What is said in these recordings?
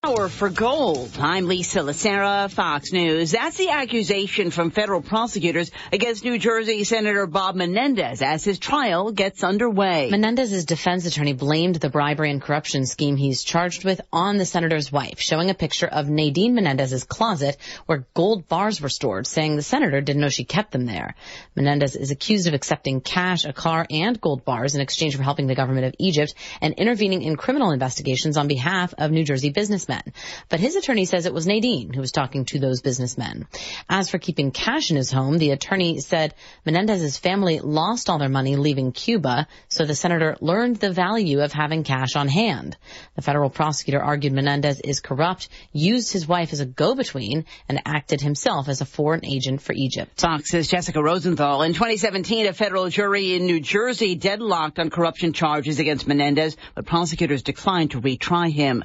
Power for gold. I'm Lisa Lacera, Fox News. That's the accusation from federal prosecutors against New Jersey Senator Bob Menendez as his trial gets underway. Menendez's defense attorney blamed the bribery and corruption scheme he's charged with on the senator's wife, showing a picture of Nadine Menendez's closet where gold bars were stored, saying the senator didn't know she kept them there. Menendez is accused of accepting cash, a car, and gold bars in exchange for helping the government of Egypt and intervening in criminal investigations on behalf of New Jersey businessmen. But his attorney says it was Nadine who was talking to those businessmen. As for keeping cash in his home, the attorney said Menendez's family lost all their money leaving Cuba, so the senator learned the value of having cash on hand. The federal prosecutor argued Menendez is corrupt, used his wife as a go-between, and acted himself as a foreign agent for Egypt. Fox's Jessica Rosenthal. In 2017, a federal jury in New Jersey deadlocked on corruption charges against Menendez, but prosecutors declined to retry him.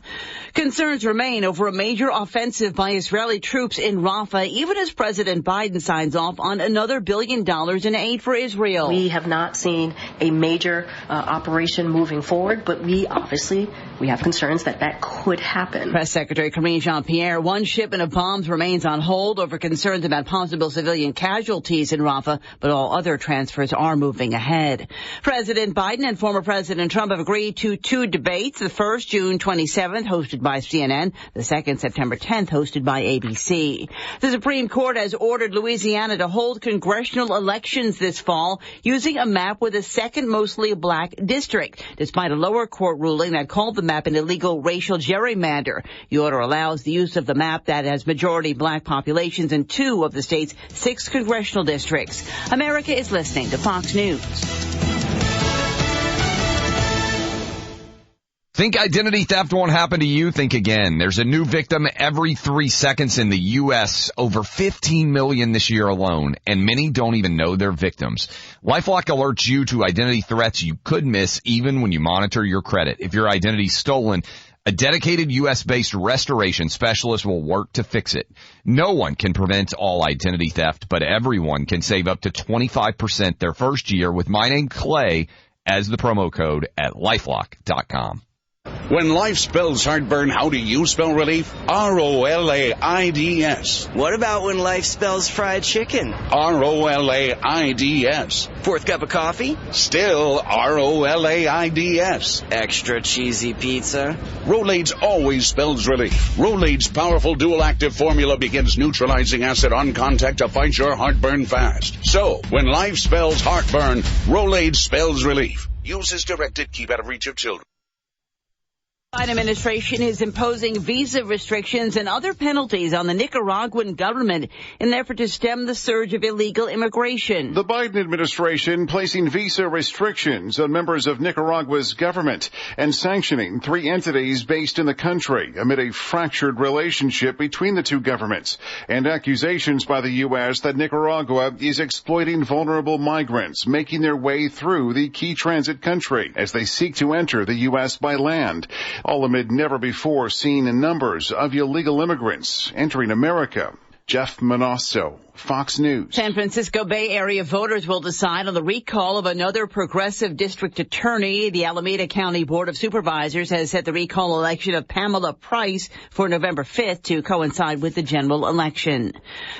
Concerns remain over a major offensive by Israeli troops in Rafah, even as President Biden signs off on another $1 billion in aid for Israel. We have not seen a major operation moving forward, but we have concerns that could happen. Press Secretary Karine Jean-Pierre, one shipment of bombs remains on hold over concerns about possible civilian casualties in Rafah, but all other transfers are moving ahead. President Biden and former President Trump have agreed to two debates, the first June 27th, hosted by CNN, the second September 10th, hosted by ABC. The Supreme Court has ordered Louisiana to hold congressional elections this fall using a map with a second mostly black district, despite a lower court ruling that called the map an illegal racial gerrymander. The order allows the use of the map that has majority black populations in 2 of the state's 6 congressional districts. America is listening to Fox News. Think identity theft won't happen to you? Think again. There's a new victim every 3 seconds in the U.S., over 15 million this year alone, and many don't even know they're victims. LifeLock alerts you to identity threats you could miss even when you monitor your credit. If your identity's stolen, a dedicated U.S.-based restoration specialist will work to fix it. No one can prevent all identity theft, but everyone can save up to 25% their first year with my name Clay as the promo code at LifeLock.com. When life spells heartburn, how do you spell relief? R-O-L-A-I-D-S. What about when life spells fried chicken? R-O-L-A-I-D-S. Fourth cup of coffee? Still R-O-L-A-I-D-S. Extra cheesy pizza? Rolaids always spells relief. Rolaids' powerful dual-active formula begins neutralizing acid on contact to fight your heartburn fast. So, when life spells heartburn, Rolaids spells relief. Use as directed. Keep out of reach of children. The Biden administration is imposing visa restrictions and other penalties on the Nicaraguan government in an effort to stem the surge of illegal immigration. The Biden administration placing visa restrictions on members of Nicaragua's government and sanctioning 3 entities based in the country amid a fractured relationship between the 2 governments and accusations by the U.S. that Nicaragua is exploiting vulnerable migrants making their way through the key transit country as they seek to enter the U.S. by land. All amid never-before-seen numbers of illegal immigrants entering America. Jeff Manasso, Fox News. San Francisco Bay Area voters will decide on the recall of another progressive district attorney. The Alameda County Board of Supervisors has set the recall election of Pamela Price for November 5th to coincide with the general election.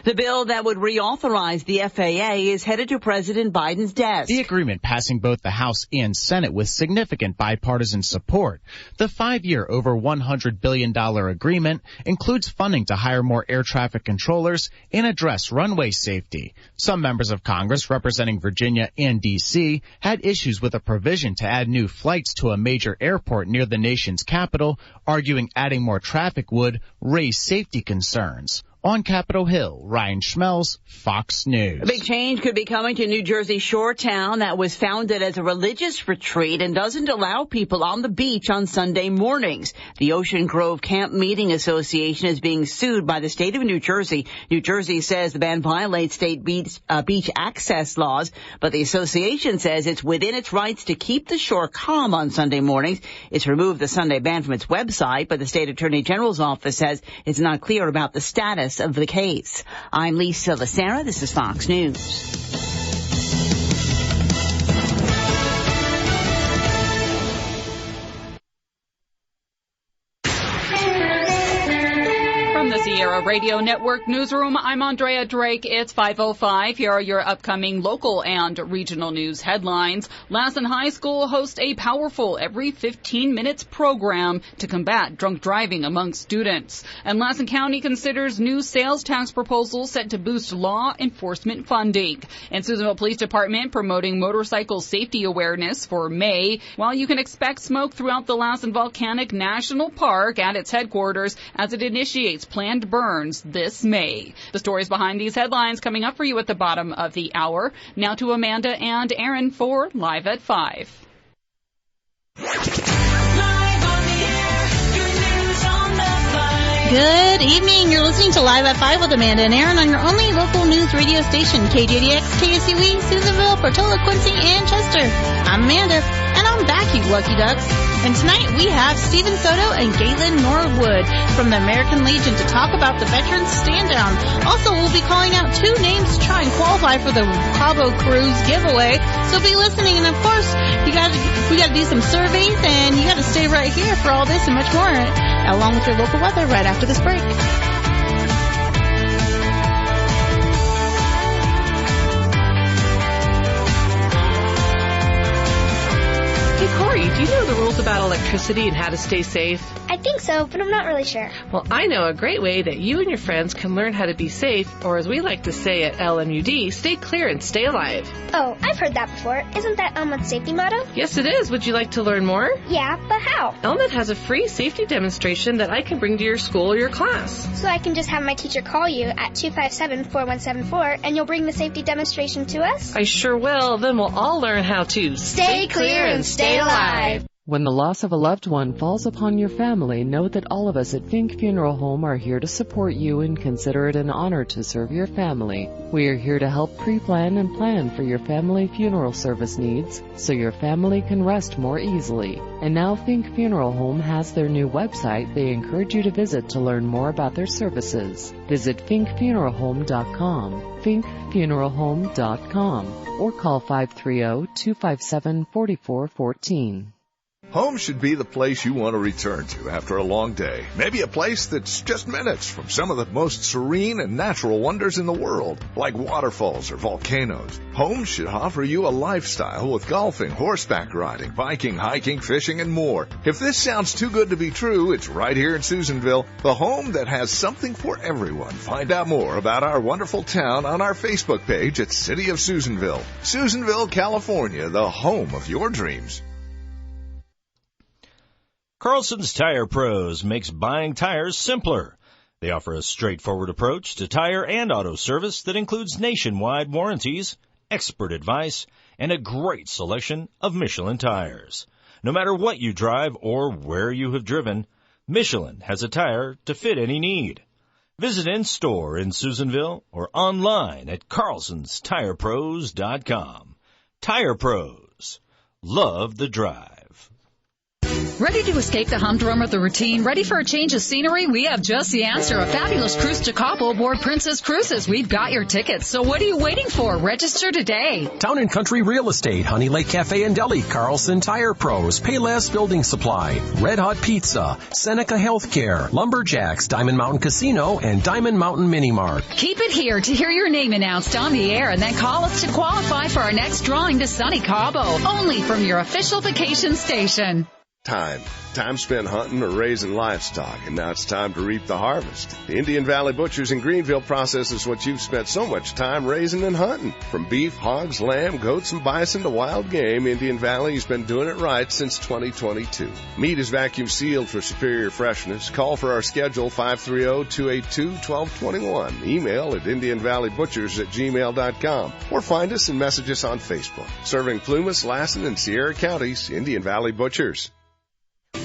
The bill that would reauthorize the FAA is headed to President Biden's desk. The agreement passing both the House and Senate with significant bipartisan support. The 5-year, over $100 billion agreement includes funding to hire more air traffic controllers and address runway safety. Some members of Congress representing Virginia and D.C. had issues with a provision to add new flights to a major airport near the nation's capital, arguing adding more traffic would raise safety concerns. On Capitol Hill, Ryan Schmelz, Fox News. A big change could be coming to New Jersey shore town that was founded as a religious retreat and doesn't allow people on the beach on Sunday mornings. The Ocean Grove Camp Meeting Association is being sued by the state of New Jersey. New Jersey says the ban violates state beach access laws, but the association says it's within its rights to keep the shore calm on Sunday mornings. It's removed the Sunday ban from its website, but the state attorney general's office says it's not clear about the status of the case. I'm Lisa Lacera. This is Fox News. From the Sierra Radio Network Newsroom, I'm Andrea Drake. It's 5:05. Here are your upcoming local and regional news headlines. Lassen High School hosts a powerful every 15 minutes program to combat drunk driving among students. And Lassen County considers new sales tax proposals set to boost law enforcement funding. And Susanville Police Department promoting motorcycle safety awareness for May. While you can expect smoke throughout the Lassen Volcanic National Park at its headquarters as it initiates planned burns this May. The stories behind these headlines coming up for you at the bottom of the hour. Now to Amanda and Arron for Live at 5. Good evening. You're listening to Live at 5 with Amanda and Arron on your only local news radio station, KJDX, KSUE, Susanville, Portola, Quincy, and Chester. I'm Amanda, and I'm back, you lucky ducks. And tonight we have Stephen Soto and Galen Norwood from the American Legion to talk about the Veterans Stand-Down. Also, we'll be calling out 2 names to try and qualify for the Cabo Cruise giveaway. So be listening. And of course, we got to do some surveys, and you got to stay right here for all this and much more, along with your local weather right after this break. Hey, Corey, do you know the rules about electricity and how to stay safe? I think so, but I'm not really sure. Well, I know a great way that you and your friends can learn how to be safe, or as we like to say at LMUD, stay clear and stay alive. Oh, I've heard that before. Isn't that Elmwood's safety motto? Yes, it is. Would you like to learn more? Yeah, but how? Elmwood has a free safety demonstration that I can bring to your school or your class. So I can just have my teacher call you at 257-4174, and you'll bring the safety demonstration to us? I sure will. Then we'll all learn how to stay clear and stay alive. When the loss of a loved one falls upon your family, know that all of us at Fink Funeral Home are here to support you and consider it an honor to serve your family. We are here to help pre-plan and plan for your family funeral service needs so your family can rest more easily. And now Fink Funeral Home has their new website they encourage you to visit to learn more about their services. Visit finkfuneralhome.com, finkfuneralhome.com, or call 530-257-4414. Home should be the place you want to return to after a long day. Maybe a place that's just minutes from some of the most serene and natural wonders in the world, like waterfalls or volcanoes. Home should offer you a lifestyle with golfing, horseback riding, biking, hiking, fishing, and more. If this sounds too good to be true, it's right here in Susanville, the home that has something for everyone. Find out more about our wonderful town on our Facebook page at City of Susanville. Susanville, California, the home of your dreams. Carlson's Tire Pros makes buying tires simpler. They offer a straightforward approach to tire and auto service that includes nationwide warranties, expert advice, and a great selection of Michelin tires. No matter what you drive or where you have driven, Michelin has a tire to fit any need. Visit in-store in Susanville or online at carlsonstirepros.com. Tire Pros. Love the drive. Ready to escape the humdrum of the routine? Ready for a change of scenery? We have just the answer. A fabulous cruise to Cabo aboard Princess Cruises. We've got your tickets. So what are you waiting for? Register today. Town & Country Real Estate, Honey Lake Cafe and Deli, Carlson Tire Pros, Payless Building Supply, Red Hot Pizza, Seneca Healthcare, Lumberjacks, Diamond Mountain Casino, and Diamond Mountain Mini Mart. Keep it here to hear your name announced on the air and then call us to qualify for our next drawing to sunny Cabo. Only from your official vacation station. Time spent hunting or raising livestock, and now it's time to reap the harvest. The Indian Valley Butchers in Greenville processes what you've spent so much time raising and hunting. From beef, hogs, lamb, goats, and bison to wild game, Indian Valley has been doing it right since 2022. Meat is vacuum sealed for superior freshness. Call for our schedule 530-282-1221. Email at IndianValleyButchers@gmail.com or find us and message us on Facebook. Serving Plumas, Lassen, and Sierra counties, Indian Valley Butchers.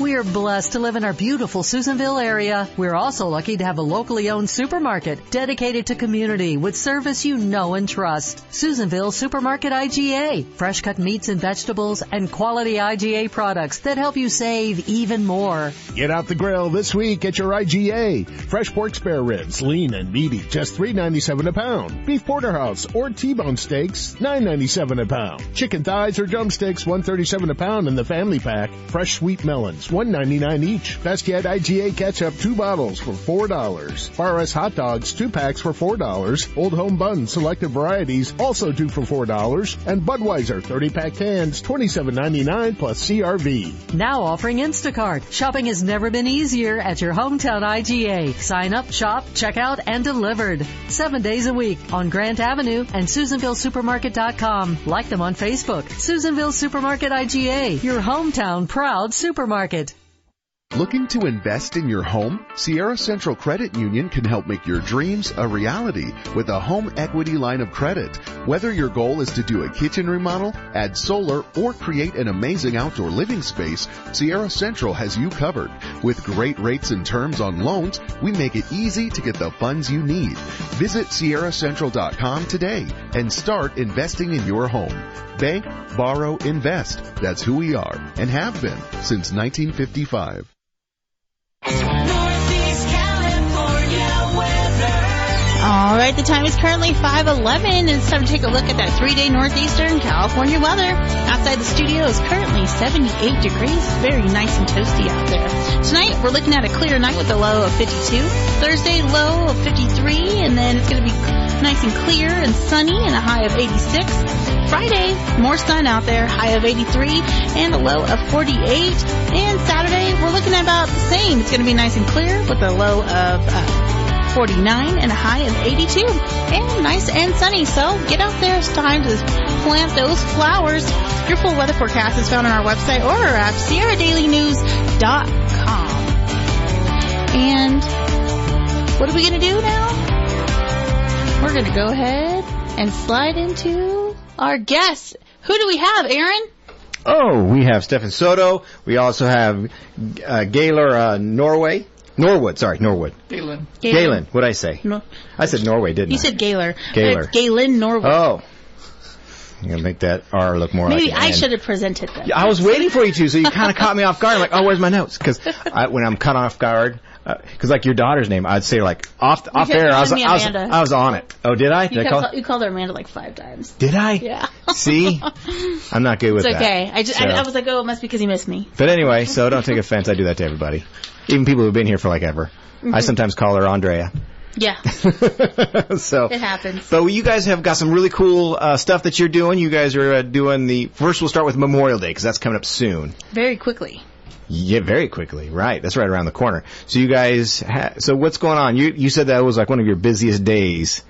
We are blessed to live in our beautiful Susanville area. We're also lucky to have a locally owned supermarket dedicated to community with service you know and trust. Susanville Supermarket IGA. Fresh cut meats and vegetables and quality IGA products that help you save even more. Get out the grill this week at your IGA. Fresh pork spare ribs, lean and meaty, just $3.97 a pound. Beef porterhouse or T-bone steaks, $9.97 a pound. Chicken thighs or drumsticks, $1.37 a pound in the family pack. Fresh sweet melons, just $1.99 each. Best Yet IGA ketchup 2 bottles for $4. Bar S hot dogs 2 packs for $4. Old Home Buns selected varieties also 2 for $4. And Budweiser 30-pack cans $27.99 plus CRV. Now offering Instacart. Shopping has never been easier at your hometown IGA. Sign up, shop, check out, and delivered. 7 days a week on Grant Avenue and SusanvilleSupermarket.com. Like them on Facebook. Susanville Supermarket IGA, your hometown proud supermarket. Looking to invest in your home? Sierra Central Credit Union can help make your dreams a reality with a home equity line of credit. Whether your goal is to do a kitchen remodel, add solar, or create an amazing outdoor living space, Sierra Central has you covered. With great rates and terms on loans, we make it easy to get the funds you need. Visit SierraCentral.com today and start investing in your home. Bank, borrow, invest. That's who we are and have been since 1955. Northeast California weather. All right, the time is currently 5:11. It's time to take a look at that 3-day Northeastern California weather. Outside the studio is currently 78 degrees. Very nice and toasty out there. Tonight, we're looking at a clear night with a low of 52. Thursday, low of 53, and then it's going to be nice and clear and sunny and a high of 86. Friday, more sun out there, high of 83 and a low of 48. And Saturday, we're looking at about the same. It's going to be nice and clear with a low of 49 and a high of 82. And nice and sunny. So get out there. It's time to plant those flowers. Your full weather forecast is found on our website or our app, SierraDailyNews.com. And what are we going to do now? We're going to go ahead and slide into our guests. Who do we have, Arron? Oh, we have Stefan Soto. We also have Gaylor Norwood. Galen. What'd I say? No. I said Norway, didn't I? You said Gaylor. Gaylor. Galen Norwood. Oh. I'm going to make that R look more Maybe like an I N. should have presented that. I was waiting for you to, so you kind of caught me off guard. I'm like, oh, where's my notes? Because when I'm caught off guard, because like your daughter's name, I'd say like off air. I was on it. Oh, did I? You called her Amanda like 5 times. Did I? Yeah. See, I'm not good with that. It's okay. I was like, oh, it must be because you missed me. But anyway, so don't take offense. I do that to everybody, even people who've been here for like ever. Mm-hmm. I sometimes call her Andrea. Yeah. So it happens. But you guys have got some really cool stuff that you're doing. You guys are doing first we'll start with Memorial Day because that's coming up soon. Very quickly. Yeah, very quickly. Right. That's right around the corner. So you guys, so what's going on? You said that was like one of your busiest days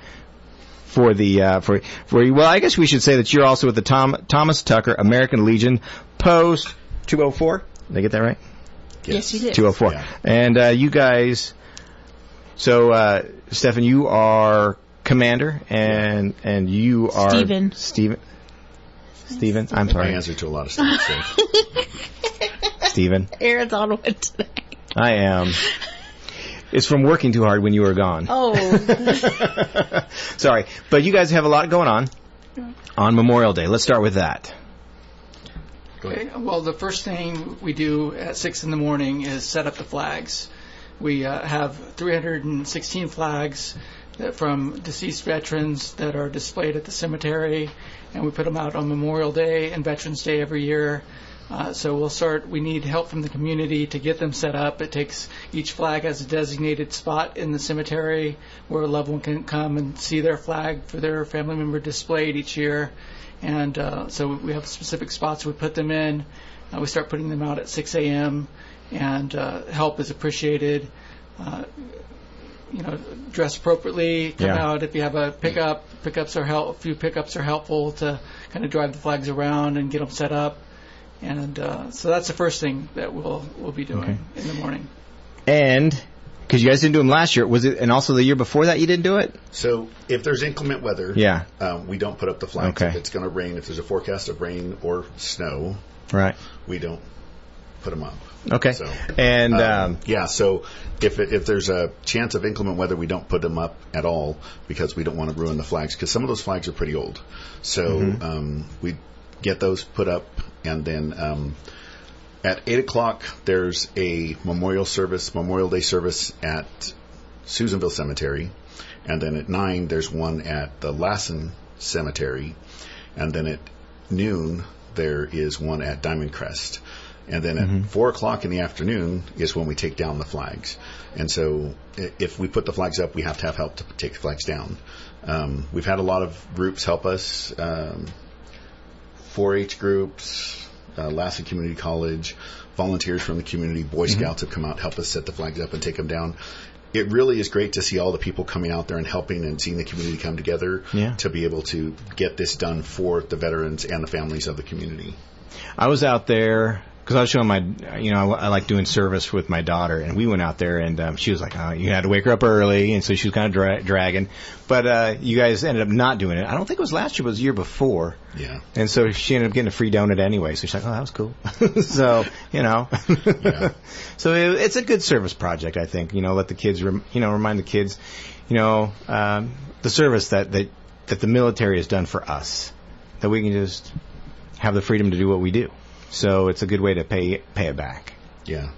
for the, for you. Well, I guess we should say that you're also with the Thomas Tucker American Legion Post 204. Did I get that right? Yes, you did. 204. Yeah. And you guys, so Stefan, you are commander, and you are Steven. I'm sorry. I answer to a lot of stuff. So. Steven. Aaron's on one today. I am. It's from working too hard when you were gone. Oh. Sorry. But you guys have a lot going on Memorial Day. Let's start with that. Okay. Well, the first thing we do at 6 in the morning is set up the flags. We have 316 flags from deceased veterans that are displayed at the cemetery, and we put them out on Memorial Day and Veterans Day every year. So we need help from the community to get them set up. It takes, each flag has a designated spot in the cemetery where a loved one can come and see their flag for their family member displayed each year. And so we have specific spots we put them in. We start putting them out at 6 a.m. and help is appreciated. Dress appropriately, come out. If you have a a few pickups are helpful to kind of drive the flags around and get them set up. And so that's the first thing that we'll be doing in the morning. And because you guys didn't do them last year, was it? And also the year before that, you didn't do it. So if there's inclement weather, we don't put up the flags. Okay. If it's going to rain, if there's a forecast of rain or snow, we don't put them up. Okay. So, and so if there's a chance of inclement weather, we don't put them up at all because we don't want to ruin the flags because some of those flags are pretty old. So we get those put up, and then at 8 o'clock there's a Memorial Day service at Susanville Cemetery, and then at 9 there's one at the Lassen Cemetery, and then at noon there is one at Diamond Crest. And then at 4 o'clock in the afternoon is when we take down the flags. And so if we put the flags up, we have to have help to take the flags down. We've had a lot of groups help us, 4-H groups, Lassen Community College, volunteers from the community, Boy Scouts have come out, help us set the flags up and take them down. It really is great to see all the people coming out there and helping and seeing the community come together to be able to get this done for the veterans and the families of the community. I was out there because I was showing I like doing service with my daughter, and we went out there, and she was like, oh, you had to wake her up early, and so she was kind of dragging. But you guys ended up not doing it. I don't think it was last year, but it was the year before. Yeah. And so she ended up getting a free donut anyway, so she's like, oh, that was cool. So, So it's a good service project, I think. Let the kids, remind the kids, the service that the military has done for us, that we can just have the freedom to do what we do. So it's a good way to pay it back. Yeah.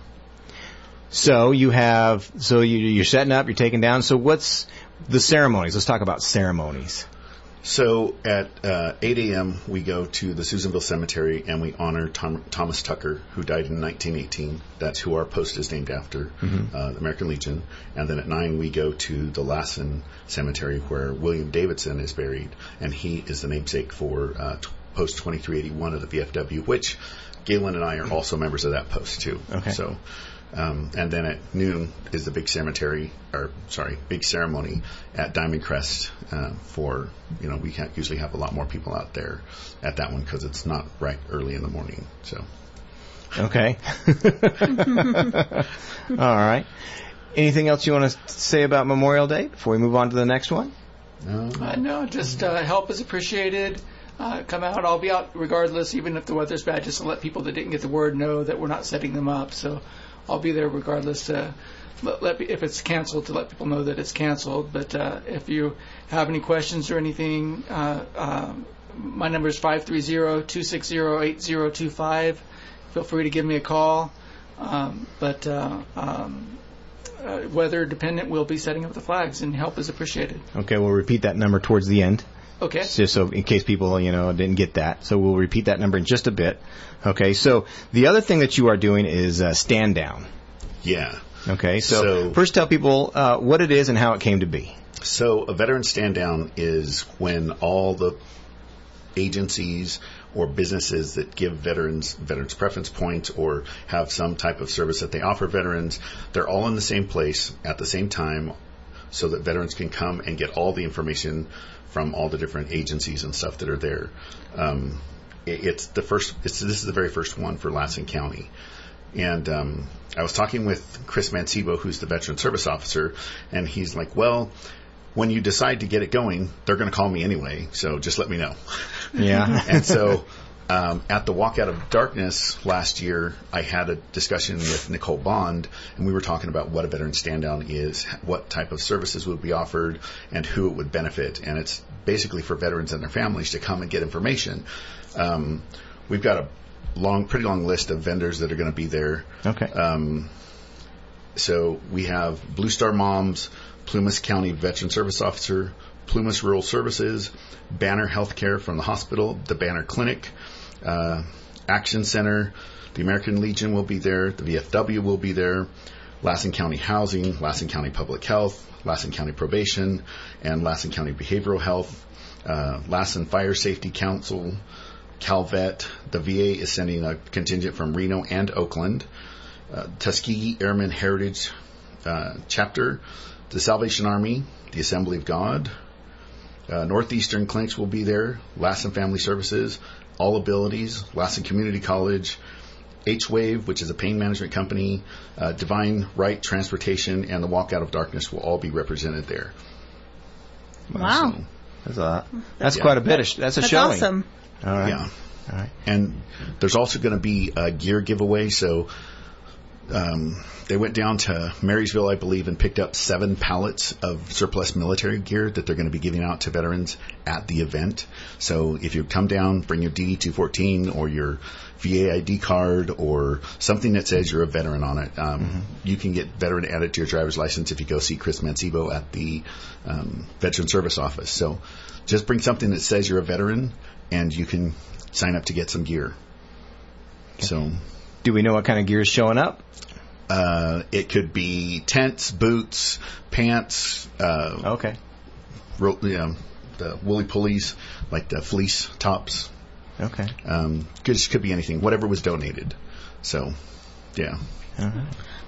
So you're setting up, you're taking down. So what's the ceremonies? Let's talk about ceremonies. So at 8 a.m. we go to the Susanville Cemetery and we honor Thomas Tucker, who died in 1918. That's who our post is named after, the American Legion. And then at 9 we go to the Lassen Cemetery where William Davidson is buried, and he is the namesake for Post 2381 of the VFW, which Galen and I are also members of that post too. Okay. So, and then at noon is the big ceremony at Diamond Crest for, we can't usually have a lot more people out there at that one because it's not right early in the morning. So. Okay. All right. Anything else you want to say about Memorial Day before we move on to the next one? No, just help is appreciated. Come out. I'll be out regardless, even if the weather's bad, just to let people that didn't get the word know that we're not setting them up. So I'll be there regardless. If it's canceled, to let people know that it's canceled. But if you have any questions or anything, my number is 530-260-8025. Feel free to give me a call. Weather dependent, we'll be setting up the flags, and help is appreciated. Okay, we'll repeat that number towards the end. Okay. Just so in case people, didn't get that. So we'll repeat that number in just a bit. Okay, so the other thing that you are doing is stand down. Yeah. Okay, so first tell people what it is and how it came to be. So a veteran stand down is when all the agencies or businesses that give veterans preference points or have some type of service that they offer veterans, they're all in the same place at the same time so that veterans can come and get all the information from all the different agencies and stuff that are there. This is the very first one for Lassen County. And I was talking with Chris Mancebo, who's the Veteran Service Officer, and he's like, well, when you decide to get it going, they're going to call me anyway, so just let me know. Yeah. And so at the Walk Out of Darkness last year, I had a discussion with Nicole Bond, and we were talking about what a veteran stand-down is, what type of services would be offered, and who it would benefit. And it's basically for veterans and their families to come and get information. We've got a pretty long list of vendors that are going to be there. Okay. So we have Blue Star Moms, Plumas County Veteran Service Officer, Plumas Rural Services, Banner Healthcare from the hospital, the Banner Clinic, Action Center, the American Legion will be there, the VFW will be there, Lassen County Housing, Lassen County Public Health, Lassen County Probation, and Lassen County Behavioral Health, Lassen Fire Safety Council, Calvet. The VA is sending a contingent from Reno and Oakland, Tuskegee Airmen Heritage Chapter, the Salvation Army, the Assembly of God, Northeastern Clinics will be there, Lassen Family Services, All Abilities, Lassen Community College, H-Wave, which is a pain management company, Divine Right Transportation, and the Walk Out of Darkness will all be represented there. Wow. That's quite a bit. That's a showing. That's awesome. All right. Yeah. All right. And there's also going to be a gear giveaway. So they went down to Marysville, I believe, and picked up 7 pallets of surplus military gear that they're going to be giving out to veterans at the event. So if you come down, bring your DD-214 or your VA ID card or something that says you're a veteran on it. You can get veteran added to your driver's license if you go see Chris Mancebo at the Veteran Service Office. So just bring something that says you're a veteran, and you can sign up to get some gear. Okay. So, Do we know what kind of gear is showing up? It could be tents, boots, pants. Okay. The woolly pulleys, like the fleece tops. Okay. Could be anything, whatever was donated. So, yeah. All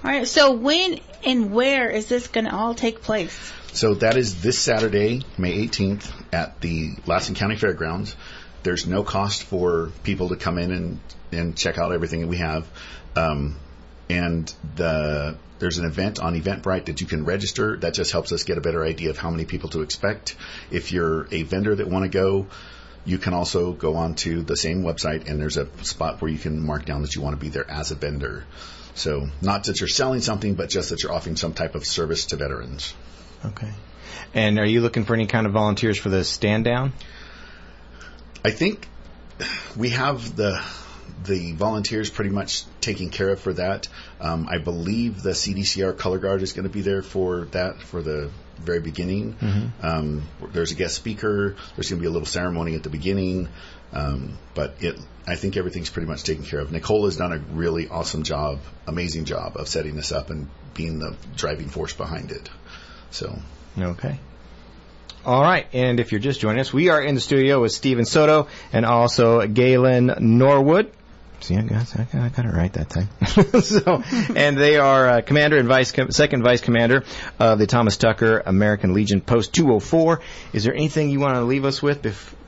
right. So when and where is this going to all take place? So that is this Saturday, May 18th, at the Lassen County Fairgrounds. There's no cost for people to come in and check out everything that we have. And there's an event on Eventbrite that you can register. That just helps us get a better idea of how many people to expect. If you're a vendor that want to go, you can also go onto the same website, and there's a spot where you can mark down that you want to be there as a vendor. So not that you're selling something, but just that you're offering some type of service to veterans. Okay. And are you looking for any kind of volunteers for the stand down? I think we have the volunteers pretty much taken care of for that. I believe the CDCR Color Guard is going to be there for that for the very beginning. Mm-hmm. There's a guest speaker. There's going to be a little ceremony at the beginning. But I think everything's pretty much taken care of. Nicole has done a really awesome job, amazing job of setting this up and being the driving force behind it. So. Okay. All right, and if you're just joining us, we are in the studio with Steven Soto and also Galen Norwood. See, I got it right that time. And they are commander and second vice commander of the Thomas Tucker American Legion Post 204. Is there anything you want to leave us with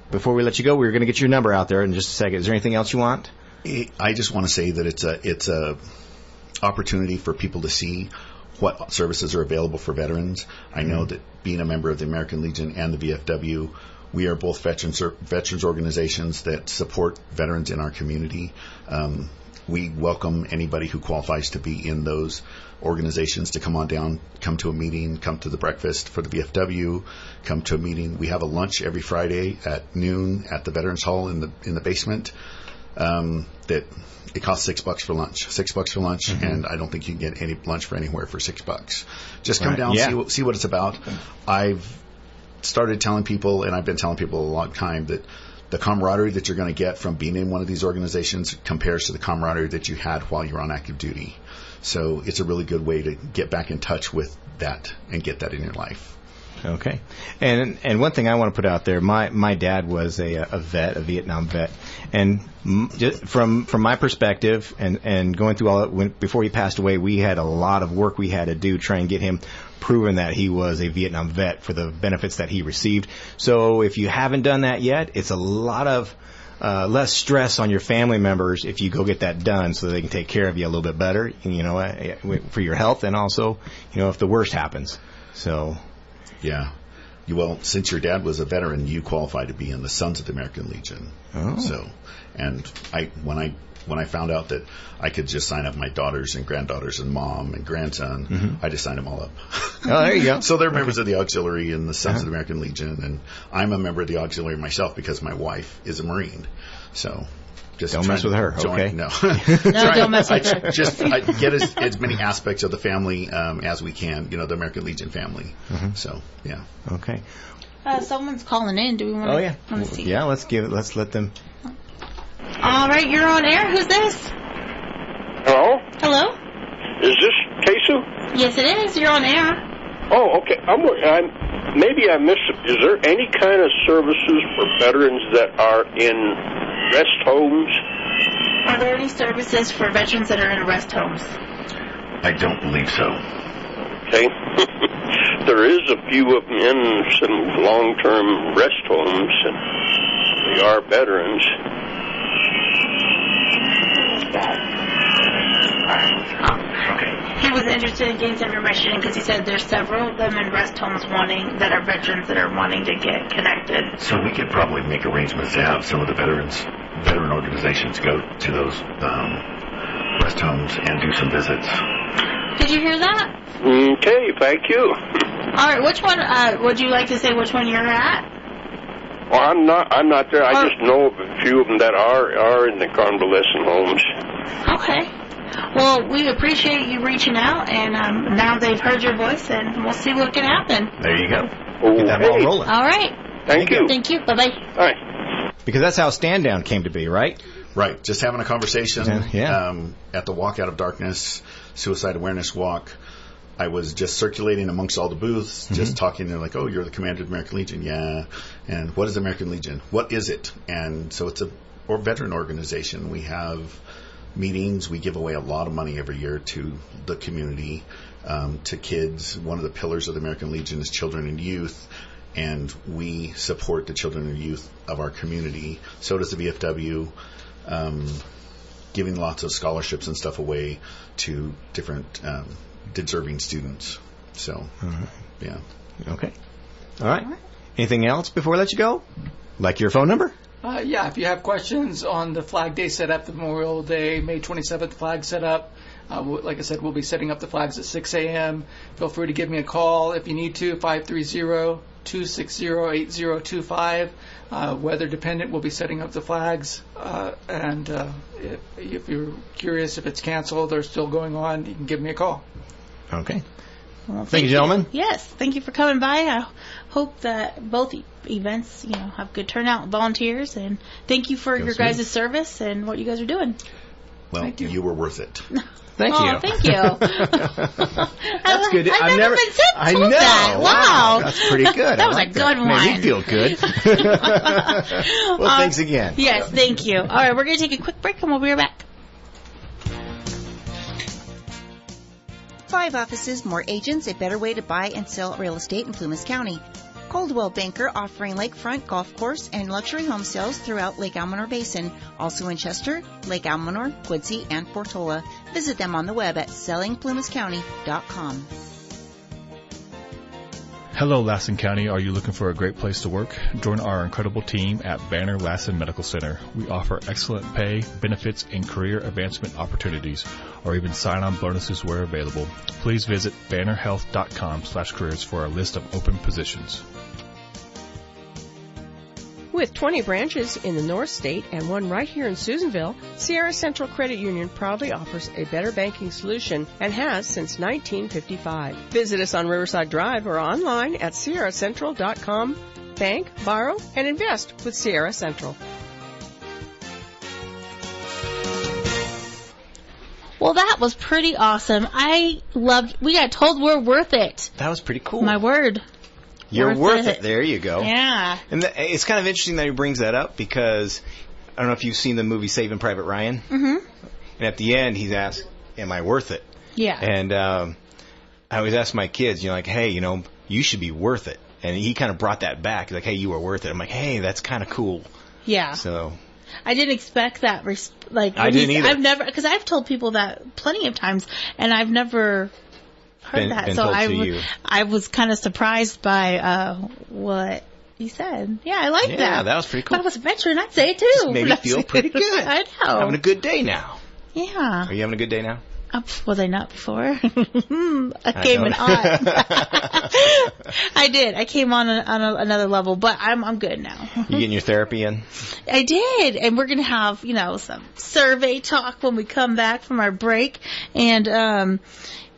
before we let you go? We're going to get your number out there in just a second. Is there anything else you want? I just want to say that it's a opportunity for people to see what services are available for veterans. I know that being a member of the American Legion and the VFW, we are both veterans organizations that support veterans in our community. We welcome anybody who qualifies to be in those organizations to come on down, come to a meeting, come to the breakfast for the VFW, come to a meeting. We have a lunch every Friday at noon at the Veterans Hall in the basement. That it costs $6 for lunch. $6 for lunch, mm-hmm. And I don't think you can get any lunch for anywhere for $6. Just come down, see what it's about. I've started telling people, and I've been telling people a long time, that the camaraderie that you're going to get from being in one of these organizations compares to the camaraderie that you had while you were on active duty. So it's a really good way to get back in touch with that and get that in your life. Okay. And one thing I want to put out there, my dad was a Vietnam vet. And just from my perspective and going through all that, before he passed away, we had a lot of work we had to do trying to get him proven that he was a Vietnam vet for the benefits that he received. So if you haven't done that yet, it's a lot of less stress on your family members if you go get that done so they can take care of you a little bit better, for your health, and also, if the worst happens. So. Yeah. Well, since your dad was a veteran, you qualified to be in the Sons of the American Legion. Oh. So, and when I found out that I could just sign up my daughters and granddaughters and mom and grandson, mm-hmm. I just signed them all up. Oh, there you go. So they're members of the auxiliary and the Sons of the American Legion, and I'm a member of the auxiliary myself because my wife is a Marine. So. Just don't mess with her, okay? No. Don't mess with her. I get as many aspects of the family as we can, the American Legion family. Mm-hmm. So, yeah. Okay. Someone's calling in. Do we want to see? Yeah, let's let them. All right, you're on air. Who's this? Hello? Hello? Is this Kesu? Yes, it is. You're on air. Oh, okay. Maybe I missed it. Is there any kind of services for veterans that are in rest homes? Are there any services for veterans that are in rest homes? I don't believe so. Okay. There is a few of them in some long-term rest homes, and they are veterans. He was interested in getting some information because he said there's several of them in rest homes that are veterans that are wanting to get connected. So we could probably make arrangements to have some of the veteran organizations go to those rest homes and do some visits. Did you hear that? Okay, thank you. All right, which one would you like to say which one you're at? Well, I'm not there. I just know of a few of them that are in the convalescent homes. Okay. Well, we appreciate you reaching out, and now they've heard your voice, and we'll see what can happen. There you go. Get that ball rolling. All right. Thank you. Thank you. Bye-bye. Bye. Because that's how Stand Down came to be, right? Right, just having a conversation. Yeah. At the Walk Out of Darkness Suicide Awareness Walk, I was just circulating amongst all the booths, just talking. They're like, "Oh, you're the commander of the American Legion." Yeah. And what is the American Legion? What is it? And so it's a veteran organization. We have meetings. We give away a lot of money every year to the community, to kids. One of the pillars of the American Legion is children and youth. And we support the children and youth of our community. So does the VFW. Giving lots of scholarships and stuff away to different deserving students. So, yeah. Okay. All right. Anything else before I let you go? Like your phone number? Yeah, if you have questions on the Flag Day setup, the Memorial Day, May 27th flag setup, like I said, we'll be setting up the flags at 6 a.m. Feel free to give me a call if you need to, 530-260-8025. Weather dependent, we'll be setting up the flags. And if you're curious if it's canceled or still going on, you can give me a call. Okay. Well, thank you, gentlemen. Yes, thank you for coming by. I hope that both events, have good turnout, volunteers, and thank you for your guys' service and what you guys are doing. Well, you were worth it. Thank you. Thank you. That's good. I've never been told I know. that. Wow. That's pretty good. That was a good one. Made me feel good. Well, thanks again. Yes, thank you. All right, we're going to take a quick break and we'll be right back. 5 offices, more agents, a better way to buy and sell real estate in Plumas County. Coldwell Banker offering lakefront golf course and luxury home sales throughout Lake Almanor Basin. Also in Chester, Lake Almanor, Quincy, and Portola. Visit them on the web at sellingplumascounty.com. Hello, Lassen County. Are you looking for a great place to work? Join our incredible team at Banner Lassen Medical Center. We offer excellent pay, benefits, and career advancement opportunities, or even sign-on bonuses where available. Please visit bannerhealth.com/careers for a list of open positions. With 20 branches in the North State and one right here in Susanville, Sierra Central Credit Union proudly offers a better banking solution and has since 1955. Visit us on Riverside Drive or online at sierracentral.com. Bank, borrow, and invest with Sierra Central. Well, that was pretty awesome. We got told we're worth it. That was pretty cool. My word. You're worth it. There you go. Yeah. And it's kind of interesting that he brings that up because I don't know if you've seen the movie Saving Private Ryan. Mm-hmm. And at the end, he's asked, am I worth it? Yeah. And I always ask my kids, hey, you should be worth it. And he kind of brought that back. He's like, hey, you are worth it. I'm like, hey, that's kind of cool. Yeah. So I didn't expect that. I didn't either. I've never, because I've told people that plenty of times, and I've never heard that. Been So told to you. I was kind of surprised by what he said. Yeah, I like that. Yeah, that was pretty cool. If I was a veteran, I'd say it too. Just made me feel pretty good. I know. Having a good day now. Yeah. Are you having a good day now? Was I not before? I came in on. I did. I came on another level, but I'm good now. You getting your therapy in? I did, and we're gonna have some survey talk when we come back from our break, and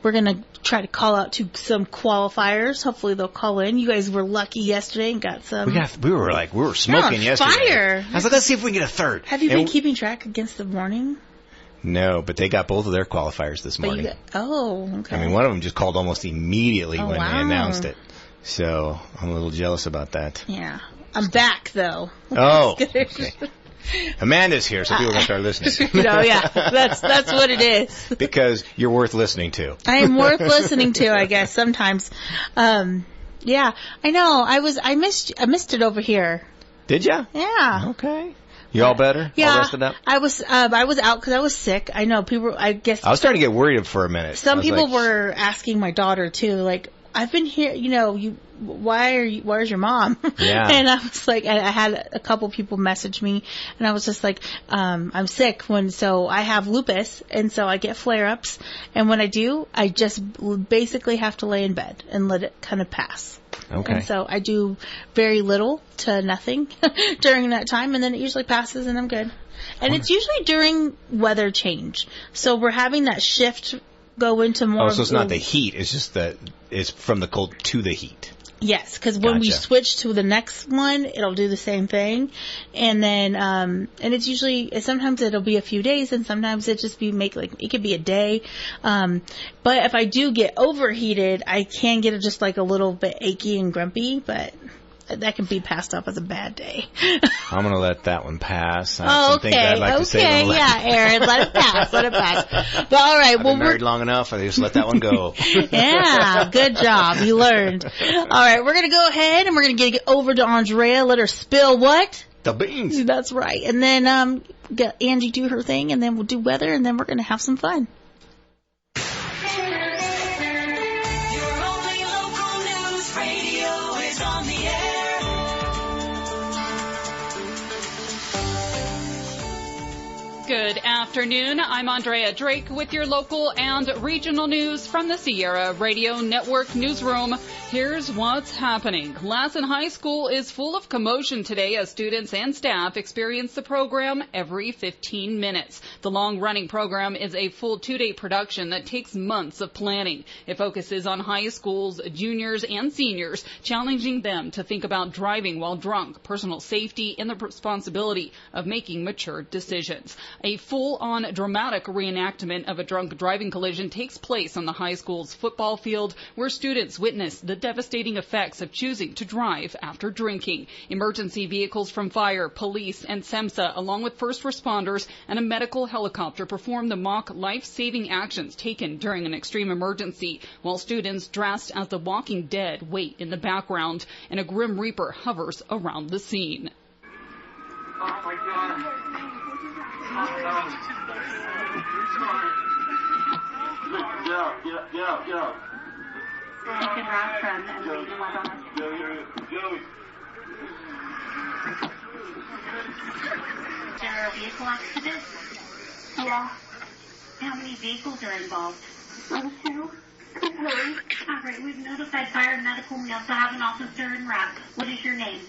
we're gonna try to call out to some qualifiers. Hopefully they'll call in. You guys were lucky yesterday and got some. We were smoking yesterday. Fire. I was like, let's see if we can get a third. Have you been keeping track against the morning? No, but they got both of their qualifiers this morning. Okay. I mean, one of them just called almost immediately when they announced it. So I'm a little jealous about that. Yeah. I'm back, though. Oh, okay. Amanda's here, so people are going to start listening. Yeah, that's what it is. Because you're worth listening to. I am worth listening to, I guess, sometimes. Yeah, I know. I missed it over here. Did ya? Yeah. Okay. You all better? Yeah. All rested up? I was out because I was sick. I know people. I guess I was starting to get worried for a minute. Some people were asking my daughter too, like, I've been here. Where's your mom? Yeah. And I was like, I had a couple people message me, and I was just like, I'm sick so I have lupus, and so I get flare-ups, and when I do, I just basically have to lay in bed and let it kind of pass. Okay. And so I do very little to nothing during that time, and then it usually passes, and I'm good. And it's usually during weather change. So we're having that shift go into more. Oh, so it's not the heat. It's just that it's from the cold to the heat. Yes, because when we switch to the next one, it'll do the same thing. And then, and it's usually, sometimes it'll be a few days and sometimes it just it could be a day. But if I do get overheated, I can get just like a little bit achy and grumpy, but that can be passed off as a bad day. I'm going to let that one pass. Okay, yeah, Aaron, let it pass. But all right, I've been married long enough, I just let that one go. Yeah, good job. You learned. All right, we're going to go ahead and we're going to get over to Andrea. Let her spill what? The beans. That's right. And then get Angie do her thing, and then we'll do weather, and then we're going to have some fun. Good afternoon. I'm Andrea Drake with your local and regional news from the Sierra Radio Network newsroom. Here's what's happening. Lassen High School is full of commotion today as students and staff experience the program every 15 minutes. The long-running program is a full 2-day production that takes months of planning. It focuses on high school's juniors and seniors, challenging them to think about driving while drunk, personal safety, and the responsibility of making mature decisions. A full-on dramatic reenactment of a drunk driving collision takes place on the high school's football field, where students witness the devastating effects of choosing to drive after drinking. Emergency vehicles from fire, police, and SEMSA, along with first responders and a medical helicopter, perform the mock life-saving actions taken during an extreme emergency, while students dressed as the Walking Dead wait in the background, and a Grim Reaper hovers around the scene. Oh my God. Yeah. Taken route from Region West. Is there a vehicle accident? Yeah. How many vehicles are involved? 2. All right, we've notified fire and medical. We also have an officer en route. What is your name?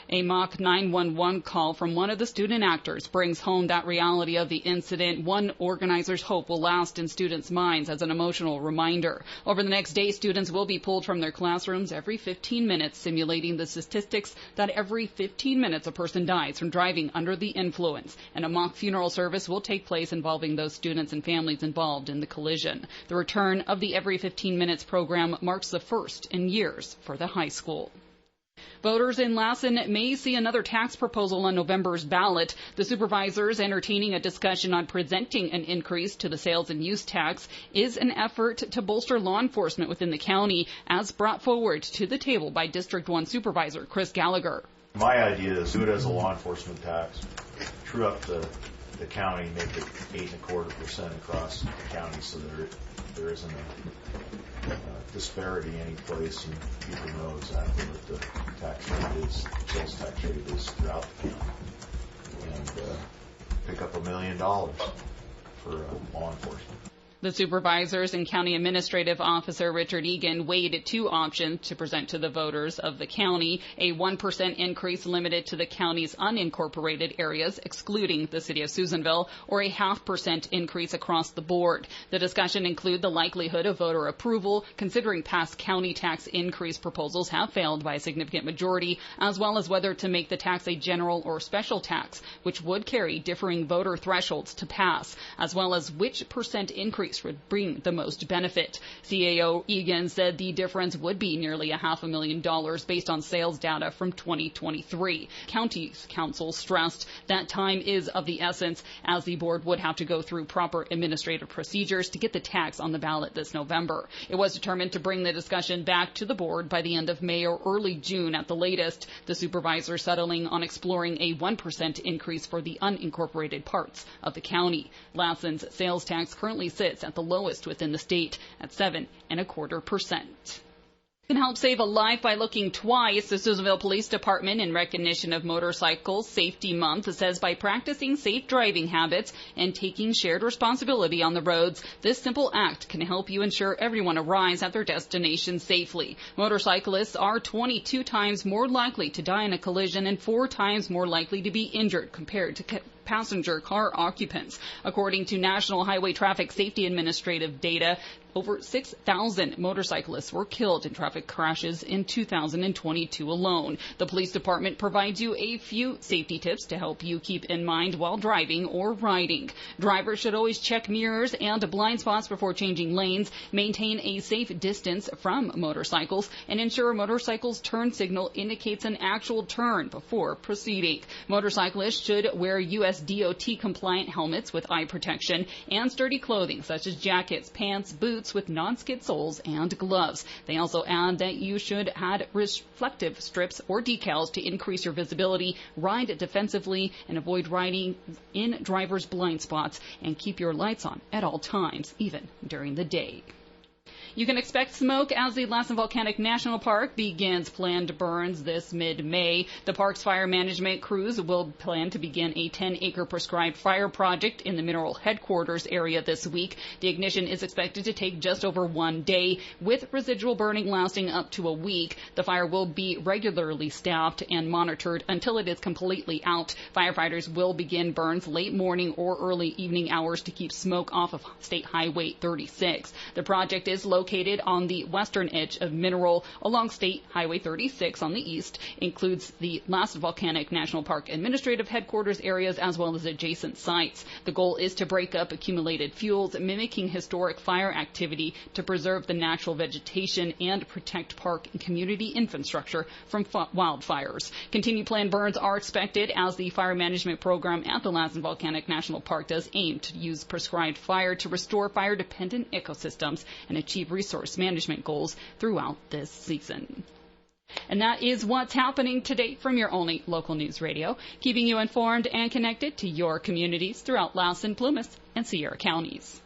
A mock 911 call from one of the student actors brings home that reality of the incident. One organizer's hope will last in students' minds as an emotional reminder. Over the next day, students will be pulled from their classrooms every 15 minutes, simulating the statistics that every 15 minutes a person dies from driving under the influence. And a mock funeral service will take place involving those students and families involved in the collision. The return of the Every 15 Minutes program marks the first in years for the high school. Voters in Lassen may see another tax proposal on November's ballot. The supervisors entertaining a discussion on presenting an increase to the sales and use tax is an effort to bolster law enforcement within the county, as brought forward to the table by District 1 Supervisor Chris Gallagher. My idea is do it as a law enforcement tax, true up the county, make it 8.25% across the county so there isn't a disparity any place, and people know exactly what the tax rate is, sales tax rate is throughout the county, and pick up $1 million for law enforcement. The supervisors and County Administrative Officer Richard Egan weighed 2 options to present to the voters of the county: a 1% increase limited to the county's unincorporated areas, excluding the city of Susanville, or a 0.5% increase across the board. The discussion included the likelihood of voter approval, considering past county tax increase proposals have failed by a significant majority, as well as whether to make the tax a general or special tax, which would carry differing voter thresholds to pass, as well as which percent increase would bring the most benefit. CAO Egan said the difference would be nearly $500,000 based on sales data from 2023. County Council stressed that time is of the essence, as the board would have to go through proper administrative procedures to get the tax on the ballot this November. It was determined to bring the discussion back to the board by the end of May or early June at the latest, the supervisor settling on exploring a 1% increase for the unincorporated parts of the county. Lassen's sales tax currently sits at the lowest within the state at 7.25%. You can help save a life by looking twice. The Susanville Police Department, in recognition of Motorcycle Safety Month, says by practicing safe driving habits and taking shared responsibility on the roads, this simple act can help you ensure everyone arrives at their destination safely. Motorcyclists are 22 times more likely to die in a collision and 4 times more likely to be injured compared to passenger car occupants. According to National Highway Traffic Safety Administrative data, over 6,000 motorcyclists were killed in traffic crashes in 2022 alone. The police department provides you a few safety tips to help you keep in mind while driving or riding. Drivers should always check mirrors and blind spots before changing lanes, maintain a safe distance from motorcycles, and ensure a motorcycle's turn signal indicates an actual turn before proceeding. Motorcyclists should wear U.S. DOT compliant helmets with eye protection and sturdy clothing such as jackets, pants, boots with non-skid soles, and gloves. They also add that you should add reflective strips or decals to increase your visibility, ride defensively, and avoid riding in driver's blind spots, and keep your lights on at all times, even during the day. You can expect smoke as the Lassen Volcanic National Park begins planned burns this mid-May. The park's fire management crews will plan to begin a 10-acre prescribed fire project in the mineral headquarters area this week. The ignition is expected to take just over 1 day, with residual burning lasting up to a week. The fire will be regularly staffed and monitored until it is completely out. Firefighters will begin burns late morning or early evening hours to keep smoke off of State Highway 36. The project is located on the western edge of Mineral along State Highway 36 on the east, includes the Lassen Volcanic National Park administrative headquarters areas as well as adjacent sites. The goal is to break up accumulated fuels, mimicking historic fire activity to preserve the natural vegetation and protect park and community infrastructure from wildfires. Continued planned burns are expected as the fire management program at the Lassen Volcanic National Park does aim to use prescribed fire to restore fire-dependent ecosystems and achieve resource management goals throughout this season. And that is what's happening today from your only local news radio, keeping you informed and connected to your communities throughout Lassen, Plumas, and Sierra counties.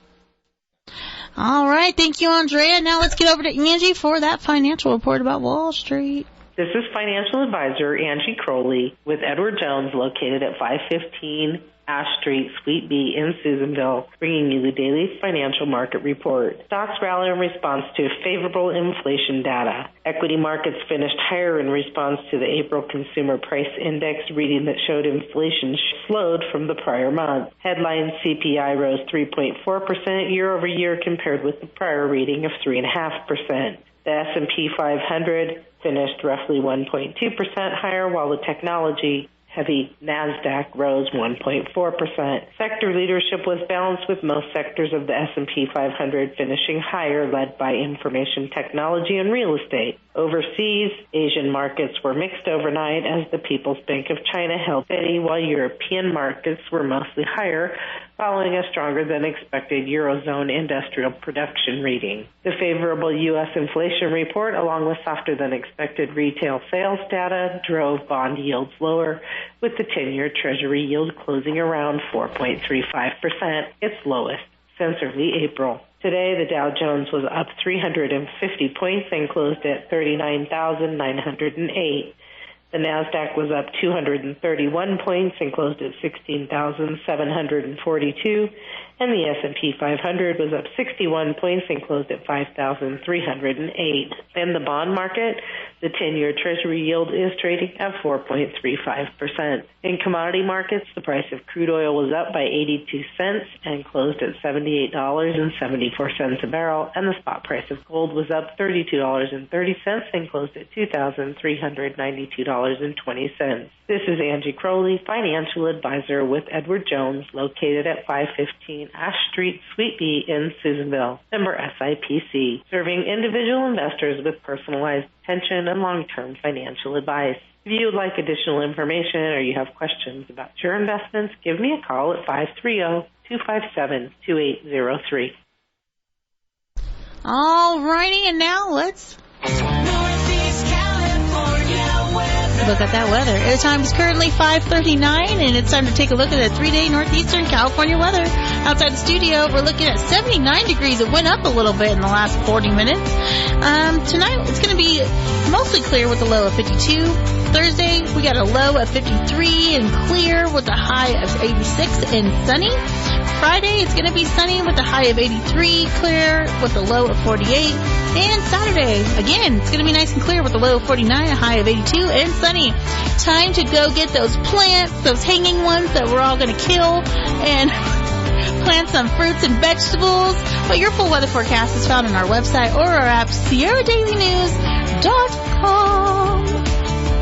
All right. Thank you, Andrea. Now let's get over to Angie for that financial report about Wall Street. This is financial advisor Angie Crowley with Edward Jones, located at 515 Ash Street, Suite B in Susanville, bringing you the daily financial market report. Stocks rally in response to favorable inflation data. Equity markets finished higher in response to the April Consumer Price Index reading that showed inflation slowed from the prior month. Headline CPI rose 3.4% year over year compared with the prior reading of 3.5%. The S&P 500 finished roughly 1.2% higher, while the technology-heavy NASDAQ rose 1.4%. Sector leadership was balanced, with most sectors of the S&P 500 finishing higher, led by information technology and real estate. Overseas, Asian markets were mixed overnight as the People's Bank of China held steady, while European markets were mostly higher, following a stronger than expected Eurozone industrial production reading. The favorable U.S. inflation report, along with softer than expected retail sales data, drove bond yields lower, with the 10-year Treasury yield closing around 4.35%, its lowest since early April. Today, the Dow Jones was up 350 points and closed at 39,908. The NASDAQ was up 231 points and closed at 16,742, and the S&P 500 was up 61 points and closed at 5,308. In the bond market, the 10-year Treasury yield is trading at 4.35%. In commodity markets, the price of crude oil was up by 82 cents and closed at $78.74 a barrel, and the spot price of gold was up $32.30 and closed at $2,392.20. This is Angie Crowley, financial advisor with Edward Jones, located at 515 Ash Street, Suite B in Susanville, member SIPC, serving individual investors with personalized pension and long-term financial advice. If you would like additional information or you have questions about your investments, give me a call at 530-257-2803. All righty, and now let's look at that weather. Air time is currently 5:39, and it's time to take a look at the 3-day northeastern California weather. Outside the studio, we're looking at 79 degrees. It went up a little bit in the last 40 minutes. Tonight, it's going to be mostly clear with a low of 52. Thursday, we got a low of 53 and clear with a high of 86 and sunny. Friday, it's going to be sunny with a high of 83, clear with a low of 48. And Saturday, again, it's going to be nice and clear with a low of 49, a high of 82, and sunny. Time to go get those plants, those hanging ones that we're all going to kill, and plant some fruits and vegetables. But your full weather forecast is found on our website or our app, SierraDailyNews.com.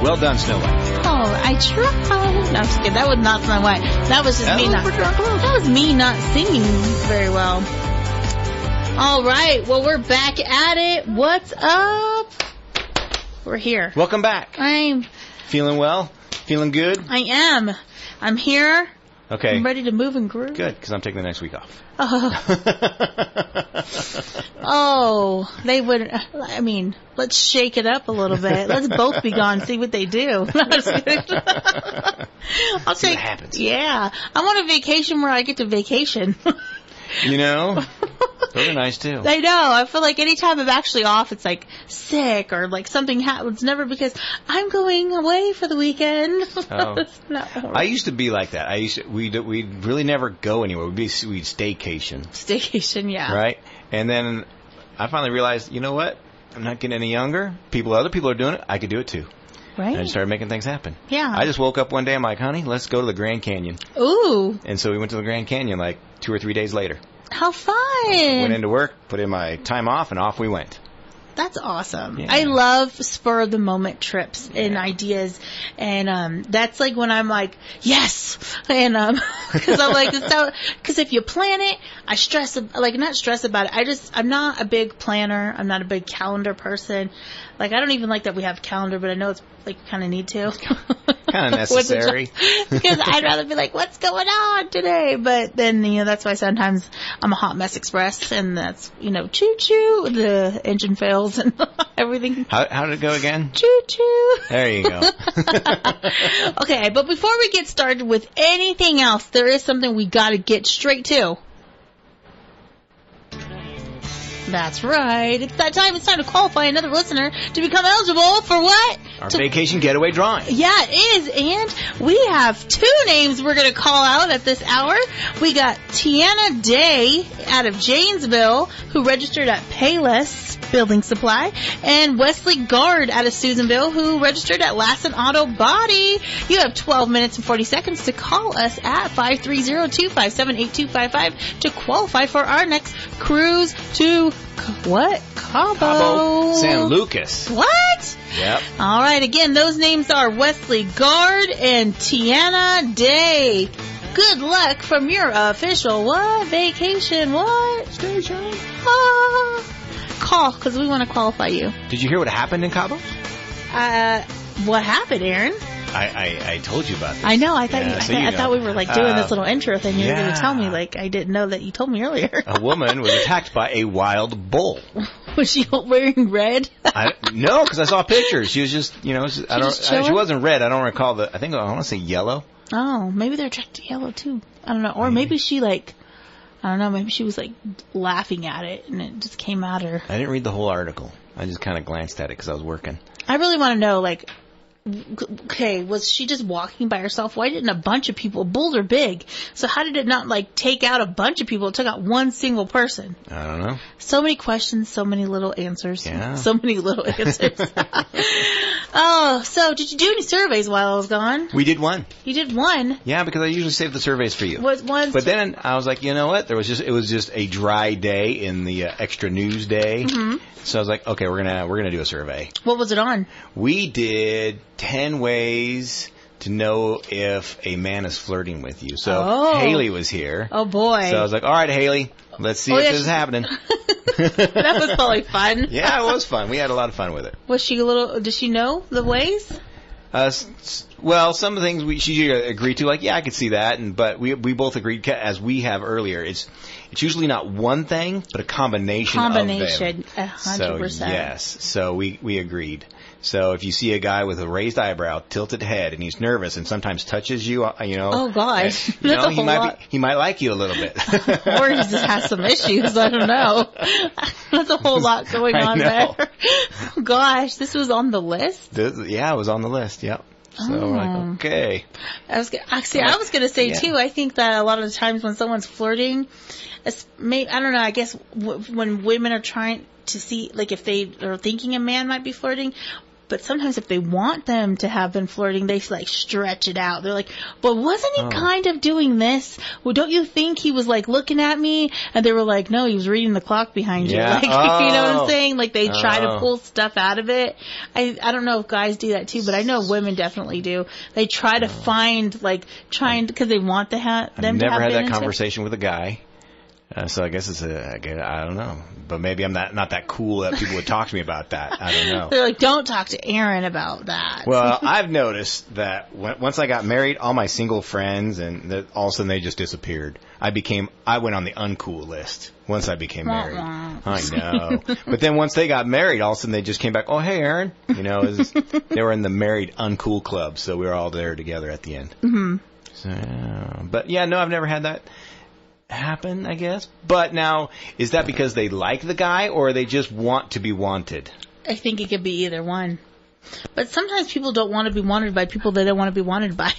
Well done, Snow White. Oh, I tried. No, I'm just kidding. That was not Snow White. That was just me not. That was me not singing very well. All right. Well, we're back at it. What's up? We're here. Welcome back. I'm feeling well. Feeling good. I am. I'm here. Okay. I'm ready to move and groove. Good, because I'm taking the next week off. Oh, they would. I mean, let's shake it up a little bit. Let's both be gone. See what they do. I'll see take. What happens. Yeah, I want a vacation where I get to vacation. You know, those are nice too. I know. I feel like anytime I'm actually off, it's like sick or like something happens. Never because I'm going away for the weekend. Oh. I used to be like that. We'd really never go anywhere. We'd staycation. Staycation, yeah. Right? And then I finally realized, you know what? I'm not getting any younger. Other people are doing it. I could do it too. Right. And I just started making things happen. Yeah. I just woke up one day. I'm like, honey, let's go to the Grand Canyon. Ooh. And so we went to the Grand Canyon like 2 or 3 days later. How fun. Went into work, put in my time off, and off we went. That's awesome. Yeah. I love spur of the moment trips and ideas, and that's like when I'm like, yes, and because I'm like, because if you plan it, I not stress about it. I'm not a big planner. I'm not a big calendar person. Like I don't even like that we have a calendar, but I know it's like kind of need to. Kind of necessary. Because I'd rather be like, what's going on today? But then, that's why sometimes I'm a hot mess express, and that's, choo choo, the engine fails and everything. How did it go again? Choo choo. There you go. Okay, but before we get started with anything else, there is something we got to get straight to. That's right. It's that time. It's time to qualify another listener to become eligible for what? Our vacation getaway drawing. Yeah, it is. And we have 2 names we're going to call out at this hour. We got Tiana Day out of Janesville, who registered at Payless Building Supply, and Wesley Gard out of Susanville, who registered at Lassen Auto Body. You have 12 minutes and 40 seconds to call us at 530-257-8255 to qualify for our next cruise to Cabo San Lucas. What? Yep. All right. Again, those names are Wesley Gard and Tiana Day. Good luck from your official vacation station. Call because we want to qualify you. Did you hear what happened in Cabo? What happened, Aaron? I told you about this. I know. I thought we were like doing this little intro thing. You were going to tell me. Like I didn't know that you told me earlier. A woman was attacked by a wild bull. Was she wearing red? No, because I saw pictures. She was just, she wasn't red. I don't recall I want to say yellow. Oh, maybe they're attracted to yellow too. I don't know. Or maybe she I don't know. Maybe she was laughing at it and it just came at her. I didn't read the whole article. I just kind of glanced at it because I was working. I really want to know, okay, was she just walking by herself? Why didn't a bunch of people? Bulls are big, so how did it not take out a bunch of people? It took out one single person. I don't know. So many questions, so many little answers. Yeah. So many little answers. Oh, so did you do any surveys while I was gone? We did one. You did one? Yeah, because I usually save the surveys for you. But then I was like, you know what? It was just a dry day in the extra news day. Mm-hmm. So I was like, okay, we're gonna do a survey. What was it on? We did 10 ways to know if a man is flirting with you. So Haley was here. Oh boy. So I was like, all right, Haley, let's see if this is happening. That was probably fun. Yeah, it was fun. We had a lot of fun with it. Was she did she know the ways? Well, some of the things she agreed to, I could see that, but we both agreed, as we have earlier, it's usually not one thing, but a combination of them. 100%. So, yes. So we agreed. So if you see a guy with a raised eyebrow, tilted head, and he's nervous and sometimes touches you, Oh gosh. he might like you a little bit. Or he just has some issues. I don't know. That's a whole lot going on there. Gosh, this was on the list? Yeah, it was on the list. Yep. So we're like, okay. I was going to say too. I think that a lot of the times when someone's flirting, I don't know. I guess when women are trying to see, like, if they are thinking a man might be flirting, but sometimes if they want them to have been flirting, they like stretch it out. They're like, but wasn't he kind of doing this? Well, don't you think he was like looking at me? And they were like, no, he was reading the clock behind you. Like, you know what I'm saying? Like they try to pull stuff out of it. I don't know if guys do that too, but I know women definitely do. They try to find because they want them to have. I've never had that conversation with a guy. So I guess I don't know. But maybe I'm not that cool that people would talk to me about that. I don't know. They're like, don't talk to Arron about that. Well, I've noticed that once I got married, all my single friends, and all of a sudden they just disappeared. I went on the uncool list once I became married. I know. But then once they got married, all of a sudden they just came back, oh, hey, Arron. You know, they were in the married uncool club, so we were all there together at the end. Mm-hmm. So, but yeah, no, I've never had that happen, I guess. But now, is that because they like the guy or they just want to be wanted? I think it could be either one. But sometimes people don't want to be wanted by people they don't want to be wanted by.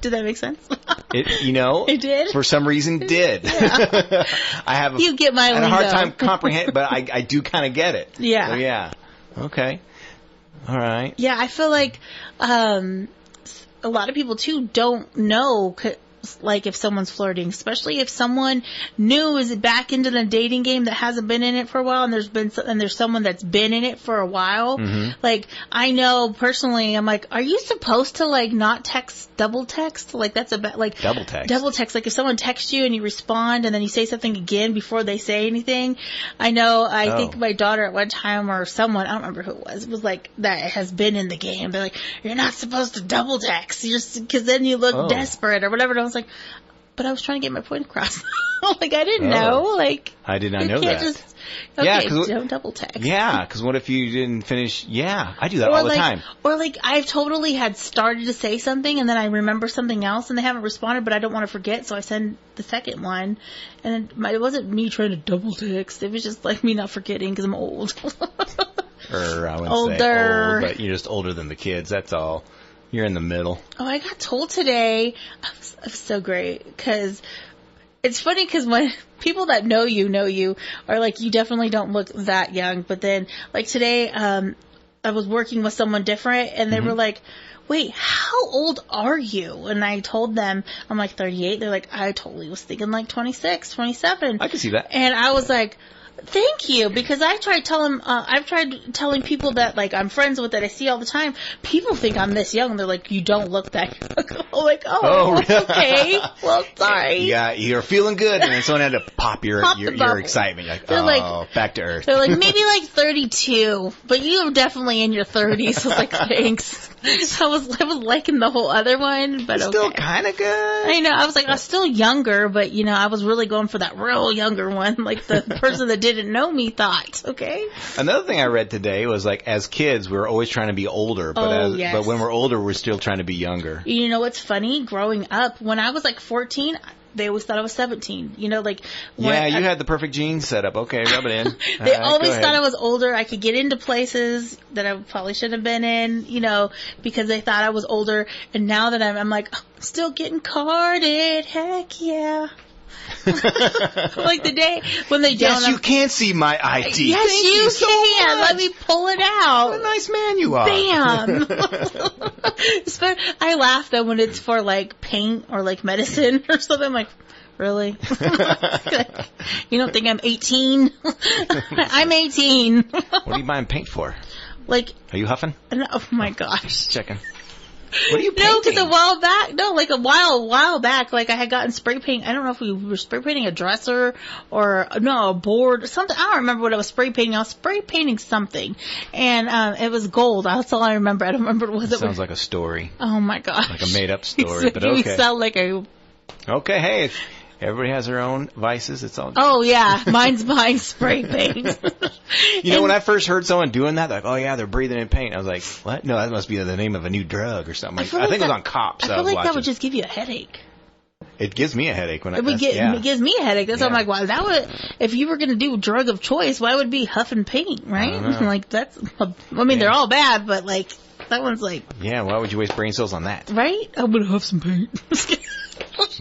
Did that make sense? It did. For some reason, did. Yeah. You get my lingo. I had a hard time comprehending, but I do kind of get it. Yeah. So, yeah. Okay. All right. Yeah, I feel like a lot of people too don't know. Like if someone's flirting, especially if someone new is back into the dating game that hasn't been in it for a while, and there's someone that's been in it for a while. Mm-hmm. Like I know personally, I'm like, are you supposed to like not double text? Like that's double text. Like if someone texts you and you respond and then you say something again before they say anything. I know. I think my daughter at one time or someone, I don't remember who it was like that has been in the game. They're like, you're not supposed to double text just because then you look desperate or whatever. And I was like, but I was trying to get my point across. Like I didn't know. Like I did not know that. Don't double text. Yeah, because what if you didn't finish? Yeah, I do that all the time. Or like I've totally had started to say something and then I remember something else and they haven't responded, but I don't want to forget, so I send the second one. And it wasn't me trying to double text. It was just like me not forgetting because I'm old. Or I wouldn't say old, but you're just older than the kids. That's all. You're in the middle. Oh, I got told today. It was so great because it's funny because when people that know you are like, you definitely don't look that young. But then like today, I was working with someone different and they were like, wait, how old are you? And I told them, I'm like 38. They're like, I totally was thinking like 26, 27. I can see that. And I was like, thank you, because I've tried telling people that like I'm friends with that I see all the time. People think I'm this young. They're like, you don't look that young. I'm like, okay, well, sorry. Yeah, you're feeling good, and then someone had to pop your excitement. You're like, back to earth. They're like, maybe like 32, but you're definitely in your 30s. I was like, thanks. I was liking the whole other one, but still kind of good. I know. I was like, I was still younger, but I was really going for that real younger one, like the person that didn't know me thought. Okay. Another thing I read today was like, as kids, we were always trying to be older, but but when we're older, we're still trying to be younger. You know what's funny? Growing up, when I was like 14. They always thought I was 17. You had the perfect jeans set up. Okay, rub it in. They always thought I was older. I could get into places that I probably shouldn't have been in, because they thought I was older. And now that I'm like, still getting carded. Heck yeah. Like the day when they Yes, you can see my ID. Yes, Thank you so can. much. Let me pull it out. What a nice man you are. Bam. I laugh though when it's for like paint or like medicine or something. I'm like, really? You don't think I'm 18? I'm 18. What are you buying paint for? Like, are you huffing? No, oh my gosh. Just checking. What are you painting? No, because a while back, like I had gotten spray paint. I don't know if we were spray painting a dresser or a board or something. I don't remember what I was spray painting. I was spray painting something, and it was gold. That's all I remember. I don't remember what it was. Sounds like a story. Oh my gosh, like a made up story. But okay. You sound like a. Okay, hey. Everybody has their own vices. It's all good. Oh, yeah. Mine's buying spray paint. When I first heard someone doing that, like, oh, yeah, they're breathing in paint. I was like, what? No, that must be the name of a new drug or something. I think it was on Cops. I feel like that would just give you a headache. It gives me a headache when it gives me a headache. That's why I'm like, wow, that would, if you were going to do a drug of choice, why would it be huffing paint, right? Like, they're all bad, but like. That one's like... Yeah, why would you waste brain cells on that? Right? I'm going to have some paint.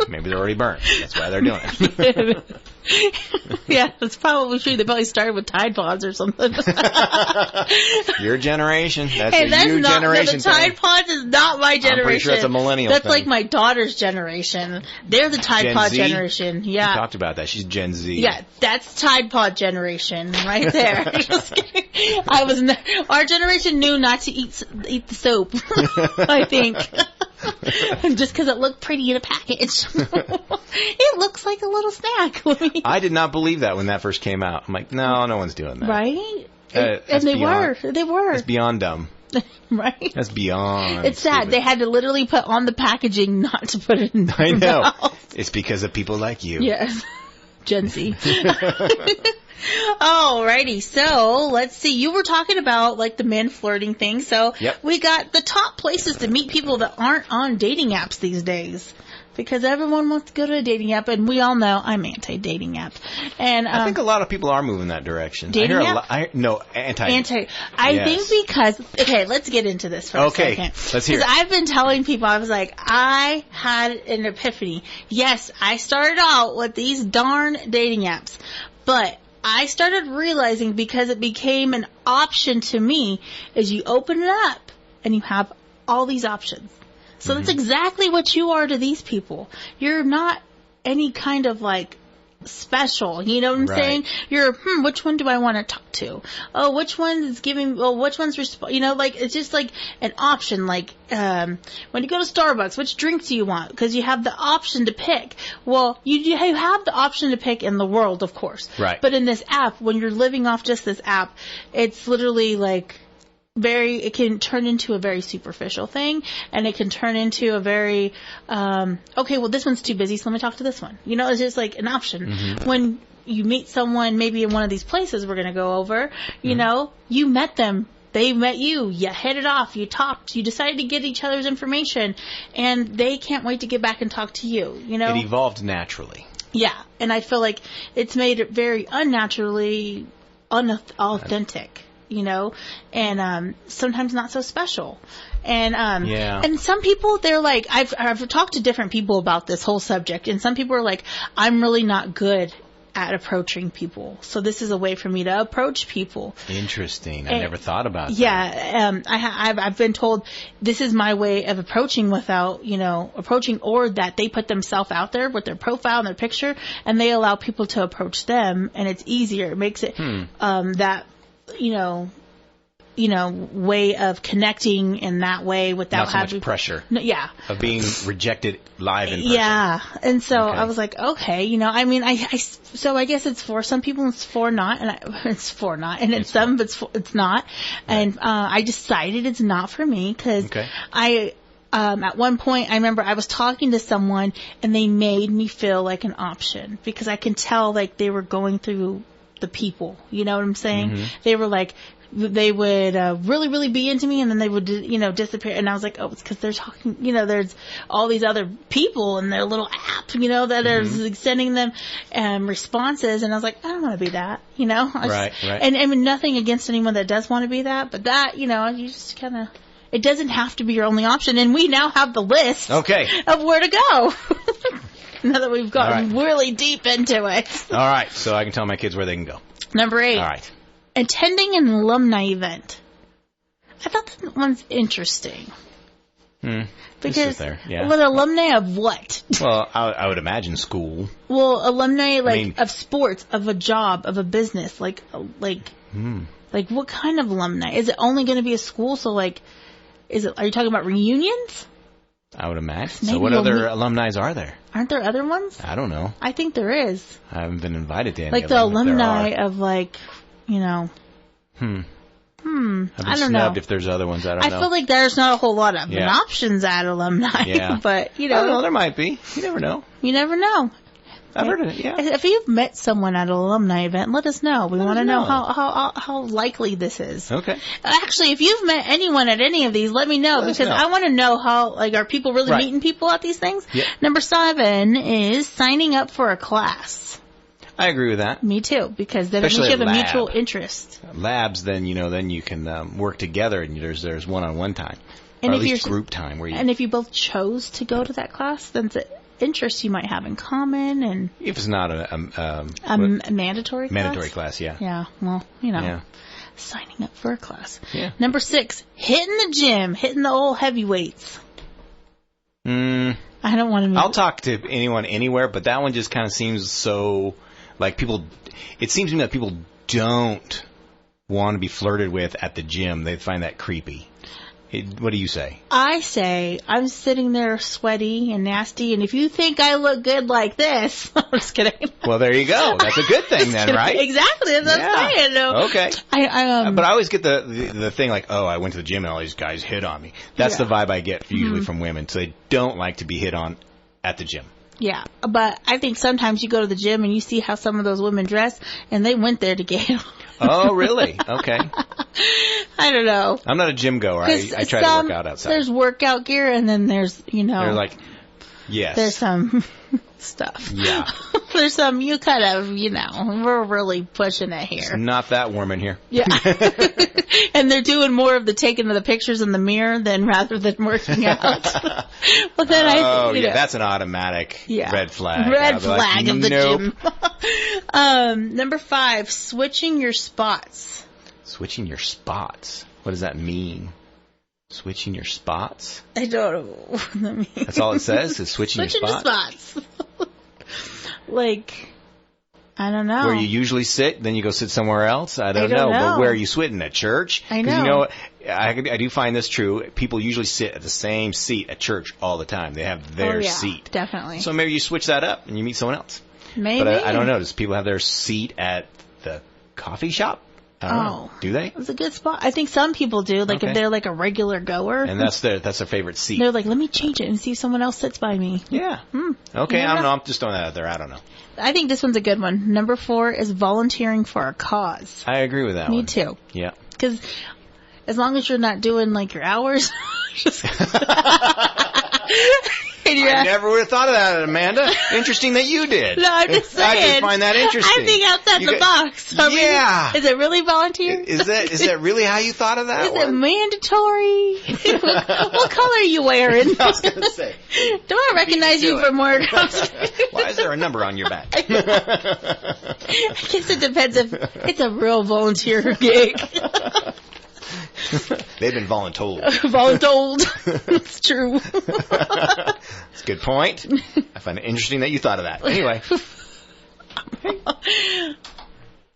Maybe they're already burnt. That's why they're doing it. Yeah, that's probably true. They probably started with Tide Pods or something. Your generation. That's hey, a that's you not, generation the Tide Pods is not my generation. I'm pretty sure that's a millennial That's thing. like my daughter's generation. They're the Tide Gen Pod Z? generation. Yeah. We talked about that. She's Gen Z. Yeah, that's Tide Pod generation right there. Just kidding. Our generation knew not to eat the soap, I think. Just because it looked pretty in a package. It looks like a little snack. I did not believe that when that first came out. I'm like, no one's doing that. Right? And they were. It's beyond dumb. Right? That's beyond It's sad. stupid. They had to literally put on the packaging not to put it in I know. mouth. It's because of people like you. Yes. Gen Z. Alrighty, so let's see. You were talking about like the men flirting thing. So we got the top places to meet people that aren't on dating apps these days. Because everyone wants to go to a dating app, and we all know I'm anti-dating app. And I think a lot of people are moving that direction. Dating I hear app? anti. I think because let's get into this for a second. Let's hear it. Because I've been telling people, I was like, I had an epiphany. Yes, I started out with these darn dating apps, but I started realizing, because it became an option to me, is you open it up and you have all these options. So that's exactly what you are to these people. You're not any kind of like special, you know what I'm saying? You're, which one do I want to talk to? Oh, which one is giving, which one's, like, it's just like an option, like, when you go to Starbucks, which drink do you want? Because you have the option to pick. Well, you have the option to pick in the world, of course. Right. But in this app, when you're living off just this app, it's literally like, it can turn into a very superficial thing, and it can turn into a very, okay, well, this one's too busy, so let me talk to this one. It's just like an option. When you meet someone, maybe in one of these places we're going to go over, you met them, they met you hit it off, you talked, you decided to get each other's information, and they can't wait to get back and talk to you, It evolved naturally. Yeah, and I feel like it's made it very unnaturally unauthentic. And sometimes not so special. And and some people, they're like, I've talked to different people about this whole subject, and some people are like, I'm really not good at approaching people, so this is a way for me to approach people. Interesting. I never thought about that. Yeah, I've been told this is my way of approaching without, approaching, or that they put themselves out there with their profile and their picture, and they allow people to approach them, and it's easier. It makes it that way of connecting in that way without not so having much pressure. Of being rejected live in person. Yeah, and so I was like, okay, so I guess it's for some people, it's for not, and it's for not, and it's some, but it's not, and I decided it's not for me because at one point, I remember I was talking to someone, and they made me feel like an option because I can tell like they were going through the people, you know what I'm saying? They were like, they would really, really be into me, and then they would, disappear. And I was like, oh, it's because they're talking, there's all these other people in their little app, that are sending them responses. And I was like, I don't want to be that, Right. And I mean, nothing against anyone that does want to be that, but that, you just kind of, it doesn't have to be your only option. And we now have the list of where to go. Now that we've gotten really deep into it. All right, so I can tell my kids where they can go. Number 8. All right. Attending an alumni event. I thought that one's interesting. Because what alumni of what? Well, I would imagine school. Well, alumni of sports, of a job, of a business, like what kind of alumni? Is it only going to be a school? So are you talking about reunions? I would imagine. So what other alumni are there? Aren't there other ones? I don't know. I think there is. I haven't been invited to any like of the them. Alumni of I've been I don't know. If there's other ones, I don't know. I feel like there's not a whole lot of options at alumni. Yeah. But, I don't know. There might be. You never know. You never know. I've heard of it, If you've met someone at an alumni event, let us know. We want to know how likely this is. Okay. Actually, if you've met anyone at any of these, let me know because I want to know how, are people really meeting people at these things? Yep. Number 7 is signing up for a class. I agree with that. Me too, because then Especially you have a lab. mutual interest. Labs, then you can work together, and there's one-on-one time, And or if at least you're- group time where you. And if you both chose to go to that class, then it's an interest you might have in common, and if it's not a mandatory class. mandatory class, yeah. Yeah, well, Yeah. signing up for a class. Yeah. Number 6, hitting the gym, hitting the old heavy weights. I don't want to. I'll talk to anyone anywhere, but that one just kind of seems so like people. It seems to me that people don't want to be flirted with at the gym. They find that creepy. What do you say? I say I'm sitting there sweaty and nasty, and if you think I look good like this, I'm just kidding. Well, there you go. That's a good thing then, right? Exactly. That's what I'm saying. No. Okay. I but I always get the thing like, oh, I went to the gym and all these guys hit on me. That's the vibe I get usually from women. So they don't like to be hit on at the gym. Yeah, but I think sometimes you go to the gym and you see how some of those women dress, and they went there to get hit on. Oh, really? Okay. I don't know. I'm not a gym goer. I try to work out outside. There's workout gear, and then there's, They're like, yes. There's some stuff. Yeah. There's some, you kind of, we're really pushing it here. It's not that warm in here. Yeah. And they're doing more of the taking of the pictures in the mirror rather than working out. Well, then that's an automatic red flag. Red flag of the nope. gym. Number 5, switching your spots. Switching your spots. What does that mean? Switching your spots? I don't know what that means. That's all it says, is switching your spots? Like, I don't know. Where you usually sit, then you go sit somewhere else? I don't know. But where are you sitting? At church? I know. 'Cause I do find this true. People usually sit at the same seat at church all the time. They have their seat. Definitely. So maybe you switch that up and you meet someone else. Maybe. But I don't know. Does people have their seat at the coffee shop? I don't know. Do they? It's a good spot. I think some people do. Like if they're like a regular goer. And that's their favorite seat. They're like, let me change it and see if someone else sits by me. Yeah. Okay, I don't know. I'm just throwing that out there. I don't know. I think this one's a good one. Number 4 is volunteering for a cause. I agree with that Me one. too. Yeah. Because as long as you're not doing like your hours. I never would have thought of that, Amanda. Interesting that you did. No, I'm just saying. I just find that interesting. I think outside the box. I mean, is it really volunteer? Is that really how you thought of that? Is it mandatory? What color are you wearing? I was going to say. Do I recognize you from work? Why is there a number on your back? I guess it depends if it's a real volunteer gig. They've been voluntold. Voluntold. It's true. That's a good point. I find it interesting that you thought of that. Anyway.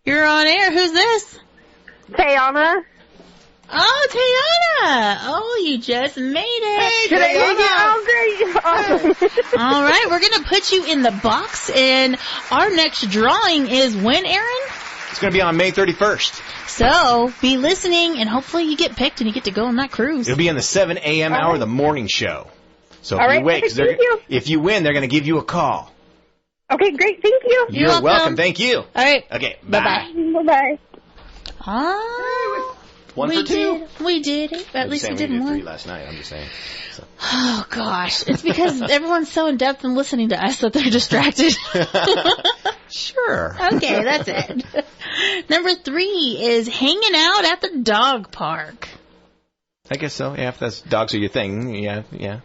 You're on air. Who's this? Tayana. Oh, Tayana. Oh, you just made it. Hey, Tayana. All right, we're going to put you in the box, and our next drawing is when, Aaron? It's going to be on May 31st. So, be listening, and hopefully you get picked and you get to go on that cruise. It'll be in the 7 a.m. hour, the morning show. So if you wait, if you win, they're going to give you a call. Okay, great. Thank you. You're welcome. Thank you. All right. Okay, bye-bye. Bye-bye. Ah, 1 for 2. We did it. At least we did we did one. 3 last night. I'm just saying. So. Oh, gosh. It's because everyone's so in-depth and listening to us that they're distracted. Sure. Okay, that's it. Number 3 is hanging out at the dog park. I guess so. Yeah, if that's dogs are your thing. Yeah.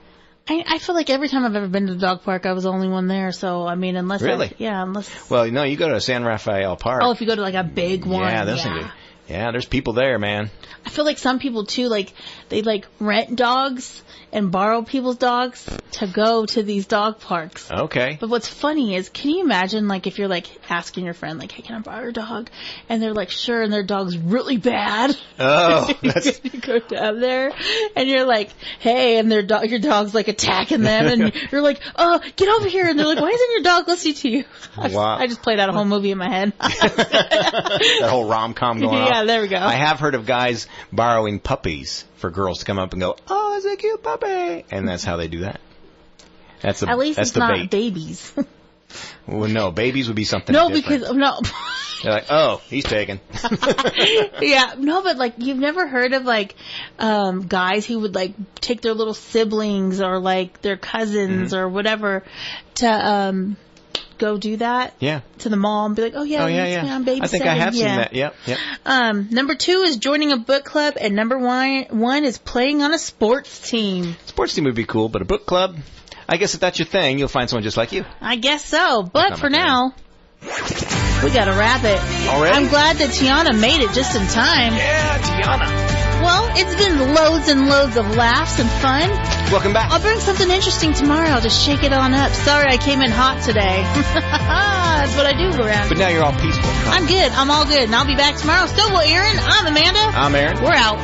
I feel like every time I've ever been to the dog park, I was the only one there. So, I mean, unless... Really? unless... Well, no, you go to San Rafael Park. Oh, if you go to like a big one. Yeah, that's a good... Yeah, there's people there, man. I feel like some people, too, like, they, like, rent dogs and borrow people's dogs to go to these dog parks. Okay. But what's funny is, can you imagine, like, if you're, like, asking your friend, like, hey, can I borrow your dog? And they're like, sure, and their dog's really bad. Oh, that's... You go down there, and you're like, hey, and your dog's, like, attacking them, and you're like, oh, get over here. And they're like, why isn't your dog listening to you? Wow. I just played out a whole movie in my head. That whole rom-com going on. Yeah, there we go. I have heard of guys borrowing puppies for girls to come up and go, oh, it's a cute puppy. And that's how they do that. At least that's it's the not bait. babies. Well, no, babies would be something No, different. because, no. They're like, oh, he's taken. Yeah, no, but like, you've never heard of like, guys who would like take their little siblings or like their cousins or whatever to, go do that. Yeah. To the mall and be like, oh yeah, I'm babysitting. I think I have seen that. Yep. Number 2 is joining a book club, and number one is playing on a sports team. Sports team would be cool, but a book club, I guess if that's your thing, you'll find someone just like you. I guess so. But for now, we got to wrap it. Already? I'm glad that Tiana made it just in time. Yeah, Tiana. Well, it's been loads and loads of laughs and fun. Welcome back. I'll bring something interesting tomorrow. I'll just shake it on up. Sorry I came in hot today. That's what I do around. But now you're all peaceful. I'm good. I'm all good. And I'll be back tomorrow. So will Aaron. I'm Amanda. I'm Aaron. We're out.